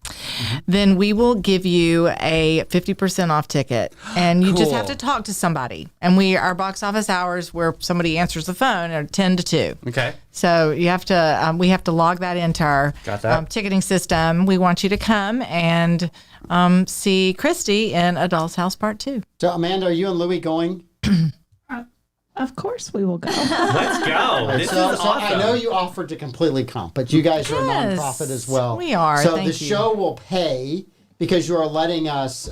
then we will give you a 50% off ticket. And you just have to talk to somebody. And our box office hours where somebody answers the phone are 10 to 2. Okay. So you have to, we have to log that into our Got that. Ticketing system. We want you to come and see Kristi in A Doll's House Part 2. So, Amanda, are you and Louie going? Of course we will go. Let's go. This is So awesome. I know you offered to completely comp, but you guys are a Yes, nonprofit as well. we are. So Thank the you. show will pay because you are letting us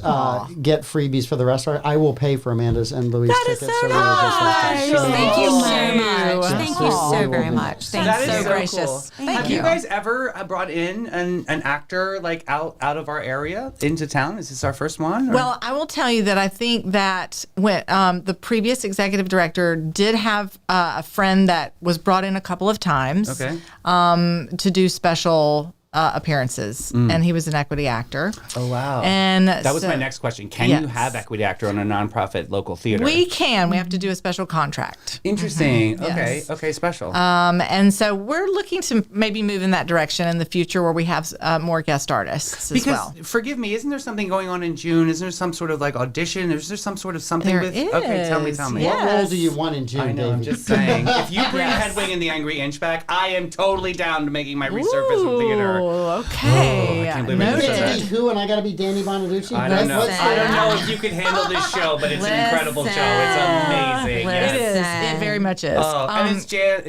get freebies for the restaurant. I will pay for Amanda's and Louise' That is tickets. so we will just nice. have to- Thank you so Thank much. you. Thank you so very much. Thank That you. is so gracious. cool. Thank Have you. you guys ever brought in an actor like out of our area into town? Is this our first one? or- Well, I will tell you that I think that when the previous executive director did have a friend that was brought in a couple of times Okay. To do special appearances, and he was an equity actor. Oh wow. And that was so- my next question. Can Yes. you have equity actor on a nonprofit local theater? We can. We have to do a special contract. Interesting. Okay. Yes. Okay. Special. And so we're looking to maybe move in that direction in the future where we have more guest artists as well. Forgive me, isn't there something going on in June? Isn't there some sort of like audition? Is there some sort of something There with? is, Okay, tell me. yeah. What role do you want in June, I know. I'm Davey? just saying. If you bring Yes. Hedwig and the Angry Inchback, I am totally down to making my resurface in theater. Ooh, okay. I can't believe I You just get said to that. be who, and I got to be Danny Bonaducci? I don't know. What's I the- don't know if you could handle this show, but it's an incredible show. It's amazing. Listen. It Yes. is. It very much is. Oh, and it's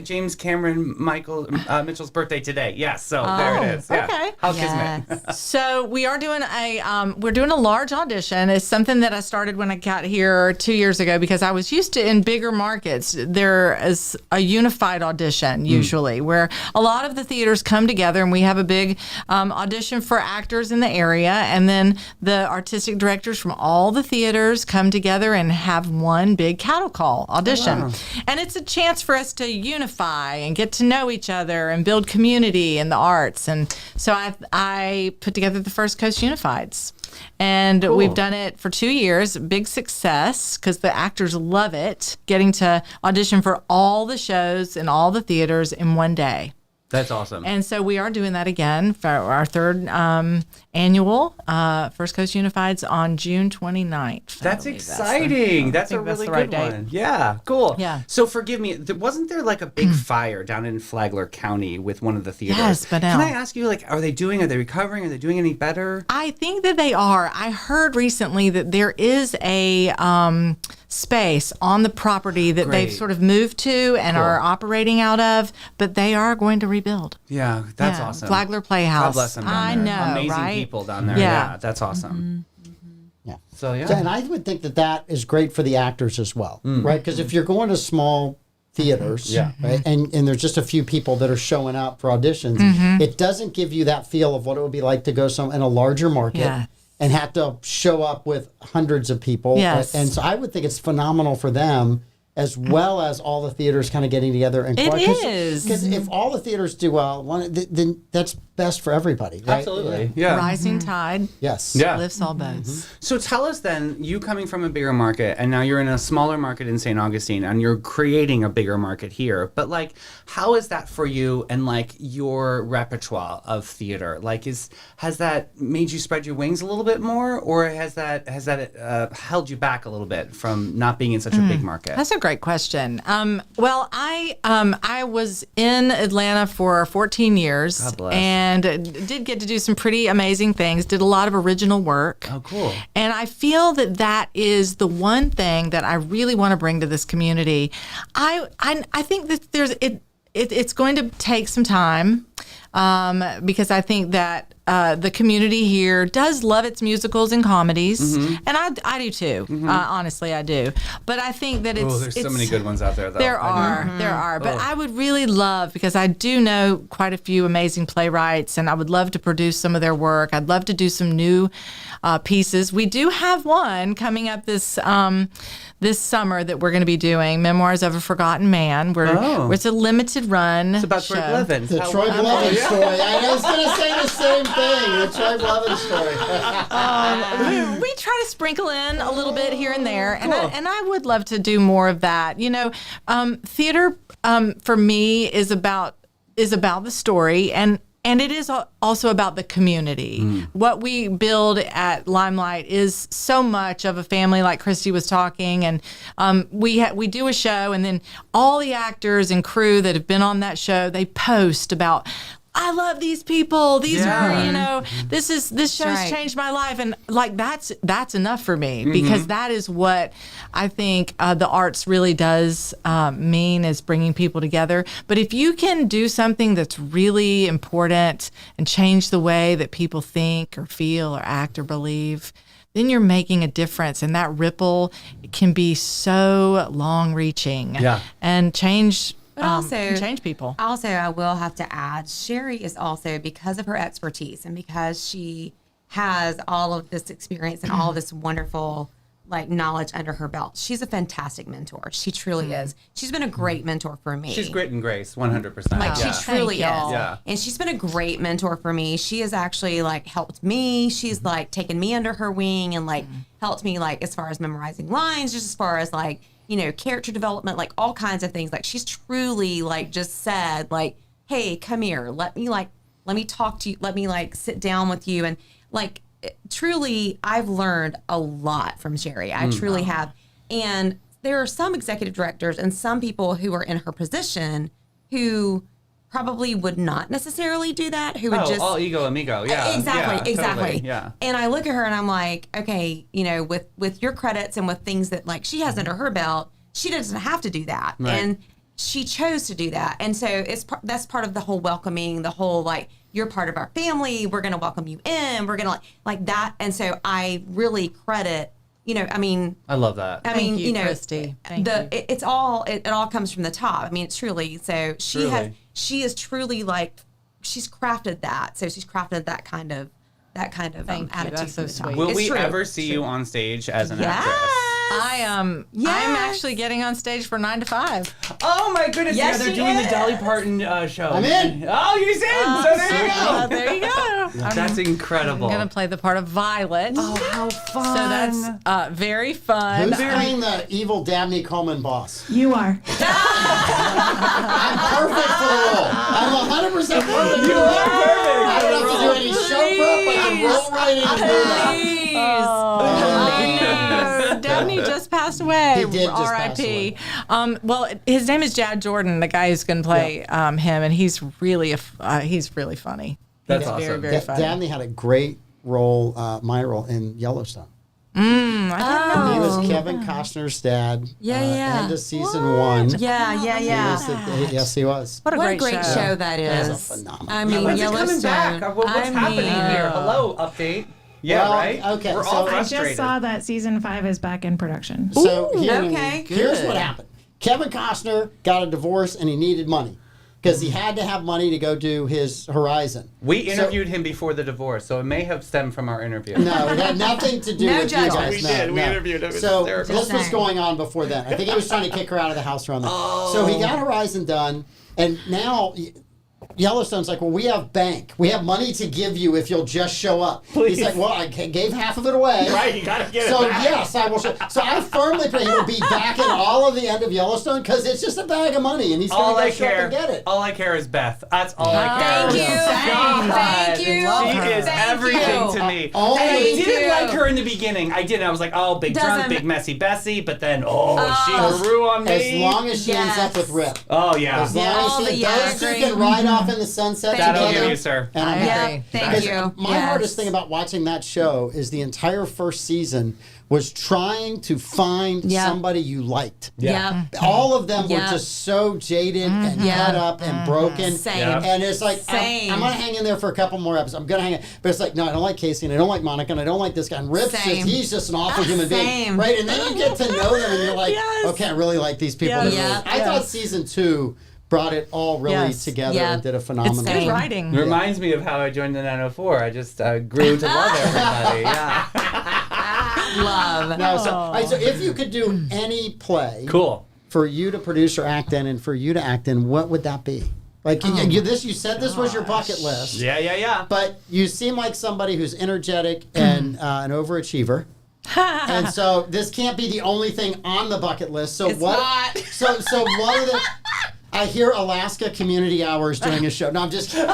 James Cameron Mitchell's birthday today. Yes, so there it is. Yeah. okay. How kismet. So we are doing a large audition. It's something that I started when I got here 2 years ago because I was used to in bigger markets there is a unified audition usually where a lot of the theaters come together and we have a big audition for actors in the area, and then the artistic directors from all the theaters come together and have one big cattle call audition. And it's a chance for us to unify and get to know each other and build community in the arts. And so I put together the First Coast Unifieds. And we've done it for 2 years. Big success because the actors love it, getting to audition for all the shows in all the theaters in one day. That's awesome. And so we are doing that again for our third annual First Coast Unifieds on June 29th. That's exciting. That's a think that's really the right good date. one. Yeah, cool. Yeah. So forgive me, wasn't there like a big fire down in Flagler County with one of the theaters? Yes, but Can now- I ask you, like, are they recovering? Are they doing any better? I think that they are. I heard recently that there is a space on the property that they've Great. sort of moved to and are operating out of, but they are going to rebuild. Yeah, that's Yeah, awesome. Flagler Playhouse. God bless them down I there. know, Amazing right? people down there. Yeah. Yeah, that's awesome. Yeah. So, yeah. And I would think that is great for the actors as well, right? Because if you're going to small theaters, Yeah. right, and there's just a few people that are showing up for auditions, it doesn't give you that feel of what it would be like to go in a larger market. Yeah. And have to show up with hundreds of people. Yes. And so I would think it's phenomenal for them as well as all the theaters kind of getting together. And It is. Because if all the theaters do well, then that's best for everybody, right? Absolutely. Yeah. Rising tide Yes. Yeah. lifts all boats. So tell us then, you coming from a bigger market and now you're in a smaller market in St. Augustine and you're creating a bigger market here. But like, how is that for you and like your repertoire of theater? Like, has that made you spread your wings a little bit more, or has that held you back a little bit from not being in such a big market? That's a great question. Well, I was in Atlanta for 14 years. God bless. And did get to do some pretty amazing things, did a lot of original work. Oh, cool. And I feel that is the one thing that I really want to bring to this community. I think that it's going to take some time because I think that the community here does love its musicals and comedies, and I do too. Honestly, I do. But I think that There's so many good ones out there, though. There are. But I would really love, because I do know quite a few amazing playwrights, and I would love to produce some of their work. I'd love to do some new pieces. We do have one coming up this summer that we're going to be doing, Memoirs of a Forgotten Man. Where it's a limited run. It's about Troy Blevins. The Troy Blevins story. I was going to say the same thing. The Troy Blevins story. We try to sprinkle in a little bit here and there, and I would love to do more of that. You know, theater for me is about the story, and it is also about the community. What we build at Limelight is so much of a family, like Kristi was talking, and we do a show, and then all the actors and crew that have been on that show, they post about I love these people. These Yeah. are, this show's right. changed my life. And like, that's enough for me because that is what I think the arts really does mean, is bringing people together. But if you can do something that's really important and change the way that people think or feel or act or believe, then you're making a difference. And that ripple can be so long reaching and change. But also, can change people. Also, I will have to add, Sherrie is also, because of her expertise and because she has all of this experience and all of this wonderful knowledge under her belt, she's a fantastic mentor. She truly is. She's been a great mentor for me. She's grit and grace, 100%. She truly is. Yeah. And she's been a great mentor for me. She has actually helped me. She's taken me under her wing and helped me as far as memorizing lines, just as far as character development, all kinds of things. She's truly just said hey, come here, let me talk to you, let me sit down with you. And truly, I've learned a lot from Sherrie. I truly have. And there are some executive directors and some people who are in her position who probably would not necessarily do that, who would just all ego amigo. Yeah. Exactly. Totally. Yeah. And I look at her and I'm like, okay, with your credits and with things that she has under her belt, she doesn't have to do that. Right. And she chose to do that. And so that's part of the whole welcoming, the whole you're part of our family, we're going to welcome you in, we're going to like that. And so I really credit, I love that. Thank you, Kristi. It all comes from the top. I mean, it's truly, so she is truly she's crafted that. So she's crafted that kind of attitude. That's so from the top. sweet. Will It's we true. ever see you on stage as an Yes. actress? I'm actually getting on stage for 9 to 5. Oh my goodness! Yes, they're she doing the is. Dolly Parton show. I'm in. Oh, he's in. So there you go. There you go. That's incredible. I'm going to play the part of Violet. Oh, how fun! So that's very fun. Who's playing the evil Dabney Coleman boss? You are. I'm perfect for the role. I'm 100% perfect for the You role. are perfect. I don't have to do any show prep. I can roll right in and do that. I know. Dabney just passed away. He did just pass R.I.P. Well, his name is Jad Jordan, the guy who's going to play him, and he's really funny. That's He's awesome. Very, very funny. Dabney had a great role, minor role in Yellowstone. I didn't know. He was Kevin Costner's dad. Yeah. End of season 1. Yeah. Yes, he was. What a What great, show that is. That's a phenomenal. I mean, When's it Yellowstone. coming back? What's happening here? Hello, update. Yeah, Well, right. okay, We're so all I I frustrated. just saw that season 5 is back in production. So okay. here's Good. what happened. Kevin Costner got a divorce and he needed money because he had to have money to go do his Horizon. We interviewed him before the divorce, so it may have stemmed from our interview. No, it had nothing to do No with judgment. you guys. We No, did. We no. interviewed him. It was So hysterical. this was Just going on before then. I think he was trying to kick her out of the house around that. So he got Horizon done, and now Yellowstone's like, well, we have bank. We have money to give you if you'll just show up. He's like, well, I gave half of it away. Right, you gotta get So it back. yes, I will show. So I firmly pray he will be back in all of the end of Yellowstone because it's just a bag of money and he's All going I to go show up care. and get it. All I care is Beth. That's all I care. Thank you. God. Thank you. She is Thank everything you. to me. Only- And I Thank didn't you. like her in the beginning. I didn't. I was like, oh, big drunk, Doesn't- big messy Bessie. But then, she grew on me. As long as she ends up with Rip. Oh yeah. As long All as the- she, yeah, those two agree. can ride off in the sunset That'll together. give you, sir. And I'm I happy. agree. Thank Because you. My Yes. hardest thing about watching that show is the entire first season was trying to find Yep. somebody you liked. Yeah. Yep. All of them were Yep. just so jaded and Yeah. cut up and broken. Same. Yeah. And it's like, Same. I'm going to hang in there for a couple more episodes. I'm going to hang in. But it's like, no, I don't like Casey and I don't like Monica and I don't like this guy. And Rip's Same. he's just an awful human being. Same. Right? And then you get to know them and you're like, Yes. okay, I really like these people. Yes. They're really- Yeah. I thought season 2 brought it all really Yes. together Yeah. and did a phenomenal It's Good Same. writing. It reminds me of how I joined the 904. I just grew to love everybody. Yeah. Love. No, so, all right, so if you could do any play Cool. for you to produce or act in and for you to act in, what would that be? Like you said this was your bucket list, Yeah. but you seem like somebody who's energetic and an overachiever. And so this can't be the only thing on the bucket list. So It's what? not. So what are the? I hear Alaska Community Hours doing a show. No, I'm just kidding.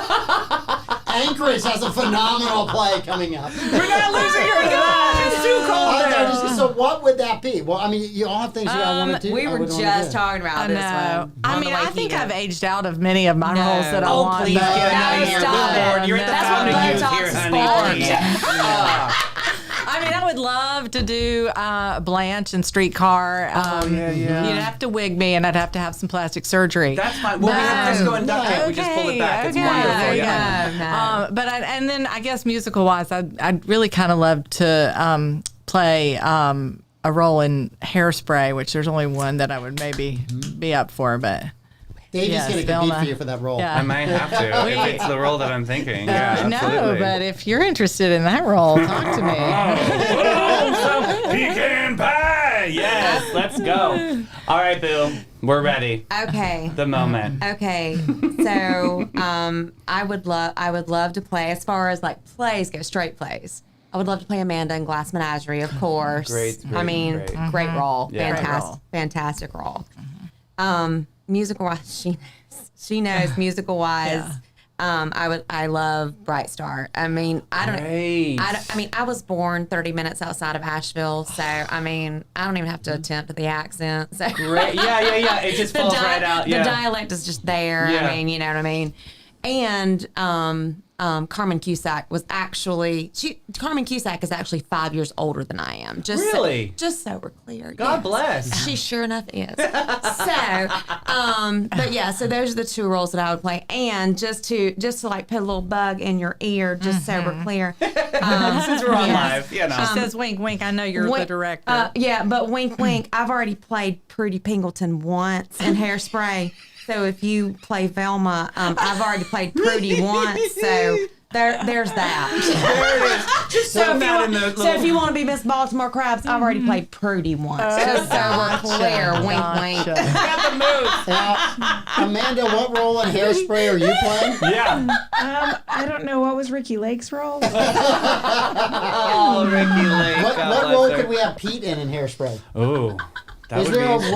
Anchorage has a phenomenal play coming up. We're not losing her to that. It's too cold there. So what would that be? Well, I mean, you all have things you all want to do. We were just talking about this one. I mean, I think I've aged out of many of my roles that I Oh, want. please, get stop it. You're at the That's fountain what of youth Botox here, is honey. for. Yeah. I mean, I would love to do Blanche and Streetcar. You'd have to wig me, and I'd have to have some plastic surgery. That's fine. Well, we have Crisco and duct tape. We just pull it back. It's wonderful. Yeah. And then I guess musical wise, I'd really kind of love to play a role in Hairspray, which there's only one that I would maybe be up for, but. Davey's Yes, going to compete Velma. for you for that role. Yeah. I might have to if it's the role that I'm thinking. Yeah, No, absolutely. but if you're interested in that role, talk to me. Some pecan pie. Yes, let's go. All right, Boo. We're ready. Okay. The moment. Okay, so I would love to play, as far as like plays go, straight plays. I would love to play Amanda in Glass Menagerie, of course. Great, I mean, great. great role, Yeah. Great role. fantastic role. Musical wise, she knows. Musical wise, I love Bright Star. I mean, Great. I mean, I was born 30 minutes outside of Asheville, so I mean, I don't even have to attempt the accent. So Great. Yeah. It just falls right out. Yeah. The dialect is just there. Yeah. I mean, you know what I mean? And Carmen Cusack was actually Carmen Cusack is actually 5 years older than I am. Really? Just so we're clear. God yes. bless. She sure enough is. But yeah, so those are the two roles that I would play, and just to like put a little bug in your ear, just so we're clear. Since we're on live, you know. She says, wink, wink, I know you're the director. Yeah, but wink, wink. I've already played Prudy Pingleton once in Hairspray. So if you play Velma, I've already played Prudy once. So there's that. There it is. Just so if you want to be Miss Baltimore Crabs, I've already played Prudy once. Just so we're clear. Wink, wink. got the moves. Now, Amanda, what role in Hairspray are you playing? Yeah. I don't know. What was Ricky Lake's role? Oh, Ricky Lake. What role could we have Pete in Hairspray? Oh. Is there a role for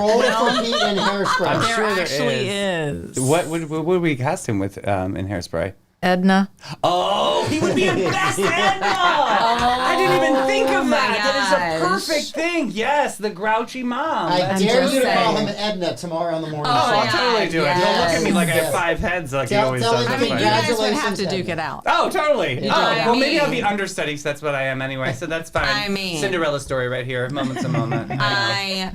Pete in Hairspray? I'm there sure there actually is. What would we cast him with in Hairspray? Edna. Oh, he would be a best Edna! I didn't even think of my that. That is a gosh. perfect thing. Yes, the grouchy mom. I That's dare just you to call saying. him Edna tomorrow on the morning Oh, show. I'll totally do it. Don't look at me like I have Yes. 5 heads like he Tell- always tell does. him That's to be fine. You guys would have Congratulations, to duke Edna. it out. Oh, totally. Yeah. Oh, I well, maybe mean- I'll be understudy because that's what I am anyway, so that's fine. I mean- Cinderella story right here. Moment to moment. I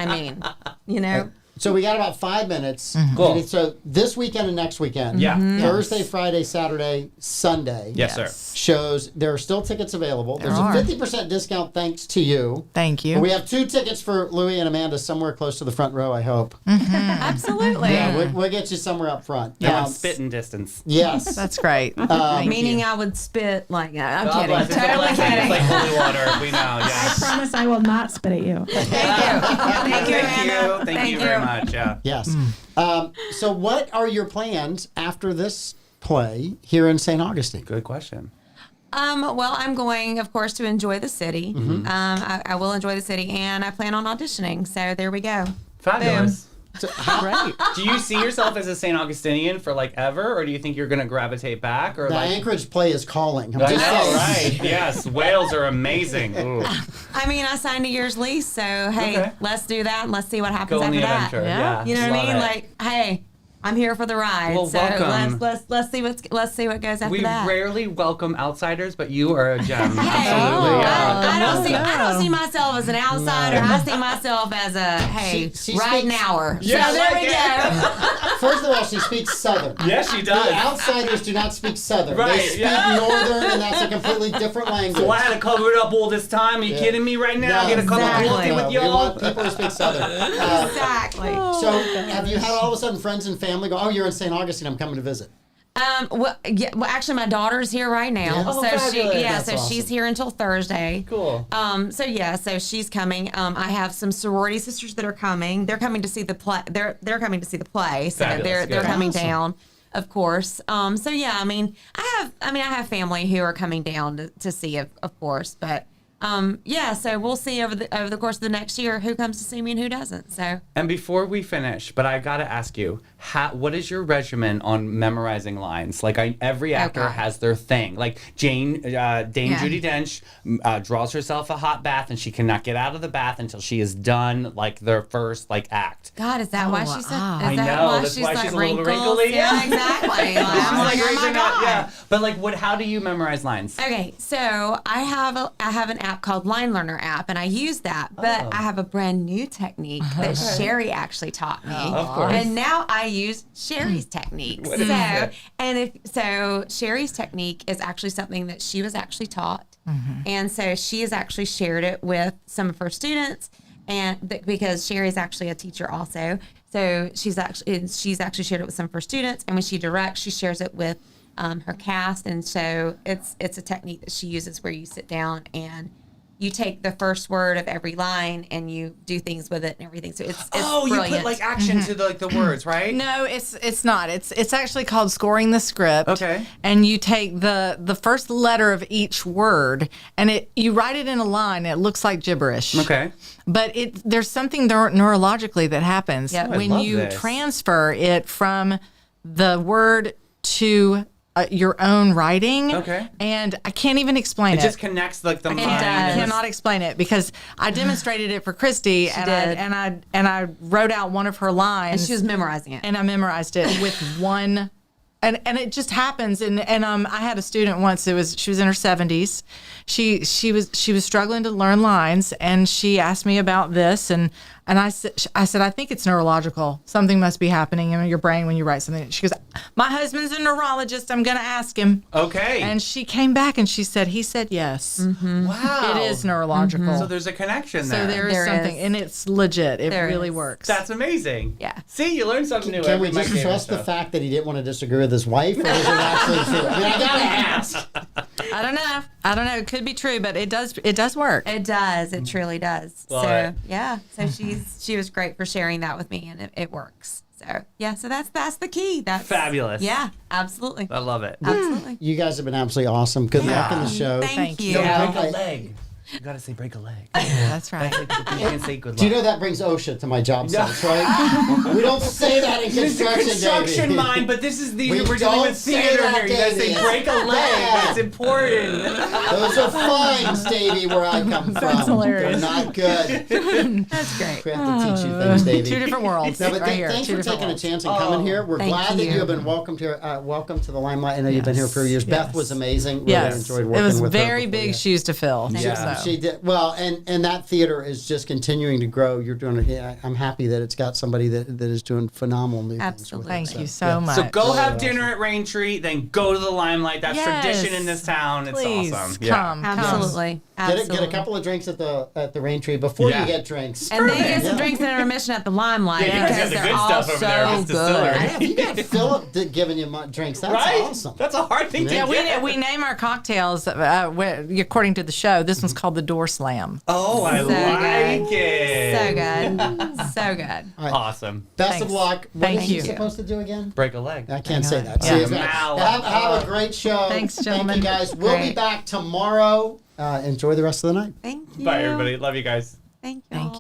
mean, you know. So we got about 5 minutes. Cool. Okay, so this weekend and next weekend. Yeah. Thursday, Friday, Saturday, Sunday. Yes, sir. Shows. There are still tickets available. There's are. a 50% discount thanks to you. Thank you. We have 2 tickets for Louie and Amanda somewhere close to the front row, I hope. Absolutely. Yeah, we'll get you somewhere up front. Yeah. Spitting distance. Yes. That's great. Thank Meaning you. I would spit like I'm God kidding. bless. It's a Totally blessing. kidding. It's like holy water. We know. I Yeah. promise I will not spit at you. Thank you, Hannah. Thank you very much. Yeah. Yes. So what are your plans after this play here in St. Augustine? Good question. Well, I'm going, of course, to enjoy the city. I will enjoy the city, and I plan on auditioning. So there we go. Fabulous. Great. Do you see yourself as a St. Augustinian for like ever, or do you think you're going to gravitate back, or The like? Anchorage play is calling. I'm I just know, saying. right? Yes, whales are amazing. Ooh. I mean, I signed a year's lease, so hey, Okay. let's do that and let's see what happens Go on after the that. adventure. Yeah. Yeah. You know what I Love mean? it. Like, hey, I'm here for the ride. Well, so welcome. let's see what goes after We that. rarely welcome outsiders, but you are a gem. Hey, Absolutely. Yeah. I don't see myself as an outsider. I see myself as a She right speaks- now. Yeah, so there like we it. go. First of all, she speaks Southern. Yes, she The does. outsiders do not speak Southern. Right, They speak yeah. Northern, and that's a completely different language. So I had to cover it up all this time. Are you kidding me right now? No, I'm gonna come up exactly. guilty with We y'all. want people who speak Southern. Exactly. So have you had all of a sudden friends and family go, oh, you're in St. Augustine, I'm coming to visit? Well, actually, my daughter's here right now. Yeah. Oh, so fabulous. That's so awesome. she's here until Thursday. Cool. So she's coming. I have some sorority sisters that are coming. They're coming to see the play. They're coming to see the play. So Fabulous. they're Good. coming Awesome. down, of course. So yeah, I mean, I have family who are coming down to see, of course, but yeah, so we'll see over the course of the next year who comes to see me and who doesn't. So And before we finish, but I gotta ask you, what is your regimen on memorizing lines? Like every actor God. has their thing. Like Dame Judi Dench draws herself a hot bath, and she cannot get out of the bath until she is done like their first like act. God, is that why she said? wow. Is I that know, why that's she's why like she's a little wrinkles? wrinkly. Yeah, exactly. Like, I'm like, oh my God. Yeah, but like, how do you memorize lines? Okay, so I have an app called Line Learner app, and I use that. But I have a brand new technique that Sherrie actually taught me. Of course. And now I use Sherrie's technique. What is it? Sherrie's technique is actually something that she was actually taught, and so she has actually shared it with some of her students, and because Sherrie's actually a teacher also, so she's actually shared it with some of her students, and when she directs, she shares it with her cast, and so it's a technique that she uses where you sit down and you take the first word of every line and you do things with it and everything. So it's Oh, brilliant. you put like action to the words, right? No, it's not. It's actually called scoring the script. Okay. And you take the first letter of each word and you write it in a line. It looks like gibberish. Okay. But there's something neurologically that happens Yep. I when love you this. transfer it from the word to your own writing. Okay. And I can't even explain it. It just connects like the mind. does. I and the- cannot explain it because I demonstrated it for Kristi and I wrote out one of her lines and she was memorizing it. and I memorized it with one. And it just happens. And I had a student once. She was in her 70s. She was struggling to learn lines, and she asked me about this. And I said I think it's neurological. Something must be happening in your brain when you write something. She goes, my husband's a neurologist. I'm going to ask him. Okay. And she came back and she said he said yes. Wow. It is neurological. So there's a connection So there. there is There something, is. and it's legit. It There really is. works. That's amazing. Yeah. See, you learn something new. Can we every my just favorite trust the stuff. fact that he didn't want to disagree with his wife, or is it actually true? I mean, I gotta ask. I don't know. It could be true, but it does work. It does. It truly does. Love So it. yeah. So she was great for sharing that with me, and it works. So yeah. So that's the key. That's Fabulous. Yeah. Absolutely. I love it. Absolutely. You guys have been absolutely awesome. Good luck in the show. Thank you. Don't Yeah. break a leg. You gotta say break a leg. That's right. You can't say good luck. Do you know that brings OSHA to my job sites, right? We don't say that in It's a construction, construction Davey. mind, but this is We we're dealing don't with say theater that, here. You gotta say Davey. break a leg. Yeah. It's important. Those are fines, Davey, where I come from. That's hilarious. They're not good. That's great. We have to teach you things, Davey. Two different worlds. No, but right here. thanks Two for different taking worlds. a chance and coming here. We're Thank glad that you. you have been welcomed here. Welcome to the Limelight. I know you've been here for years. Yes. Beth was amazing. Really Yes, enjoyed it working was with her very before big you. shoes to fill. Yeah. So. She did well, and that theater is just continuing to grow. You're doing it. Yeah, I'm happy that it's got somebody that is doing phenomenal new Absolutely. things. Thank you so much. So go have Really dinner at Raintree, then go to the Limelight. That's Yes. tradition in this town. It's Please awesome. come. Absolutely. Get Absolutely. a couple of drinks at the Raintree before Yeah. you get drinks. And then get some Yeah. drinks in intermission at the Limelight Yeah, you guys got because the they're good all stuff over there. so It's distillery. good. Yeah, if you got Philip giving you drinks, that's Right? awesome. That's a hard thing to Yeah, get. we name our cocktails according to the show. This one's called the Door Slam. Oh, I So like good. it. So good. So good. Awesome. Best Thanks. of luck. What Thank is he you. supposed to do again? Break a leg. I can't say that. Yeah. See, it's not- Ow. have a great show. Thanks, Thank gentlemen. you, guys. We'll be Great. back tomorrow. Enjoy the rest of the night. Thank you. Bye, everybody. Love you guys. Thank you. Thank you.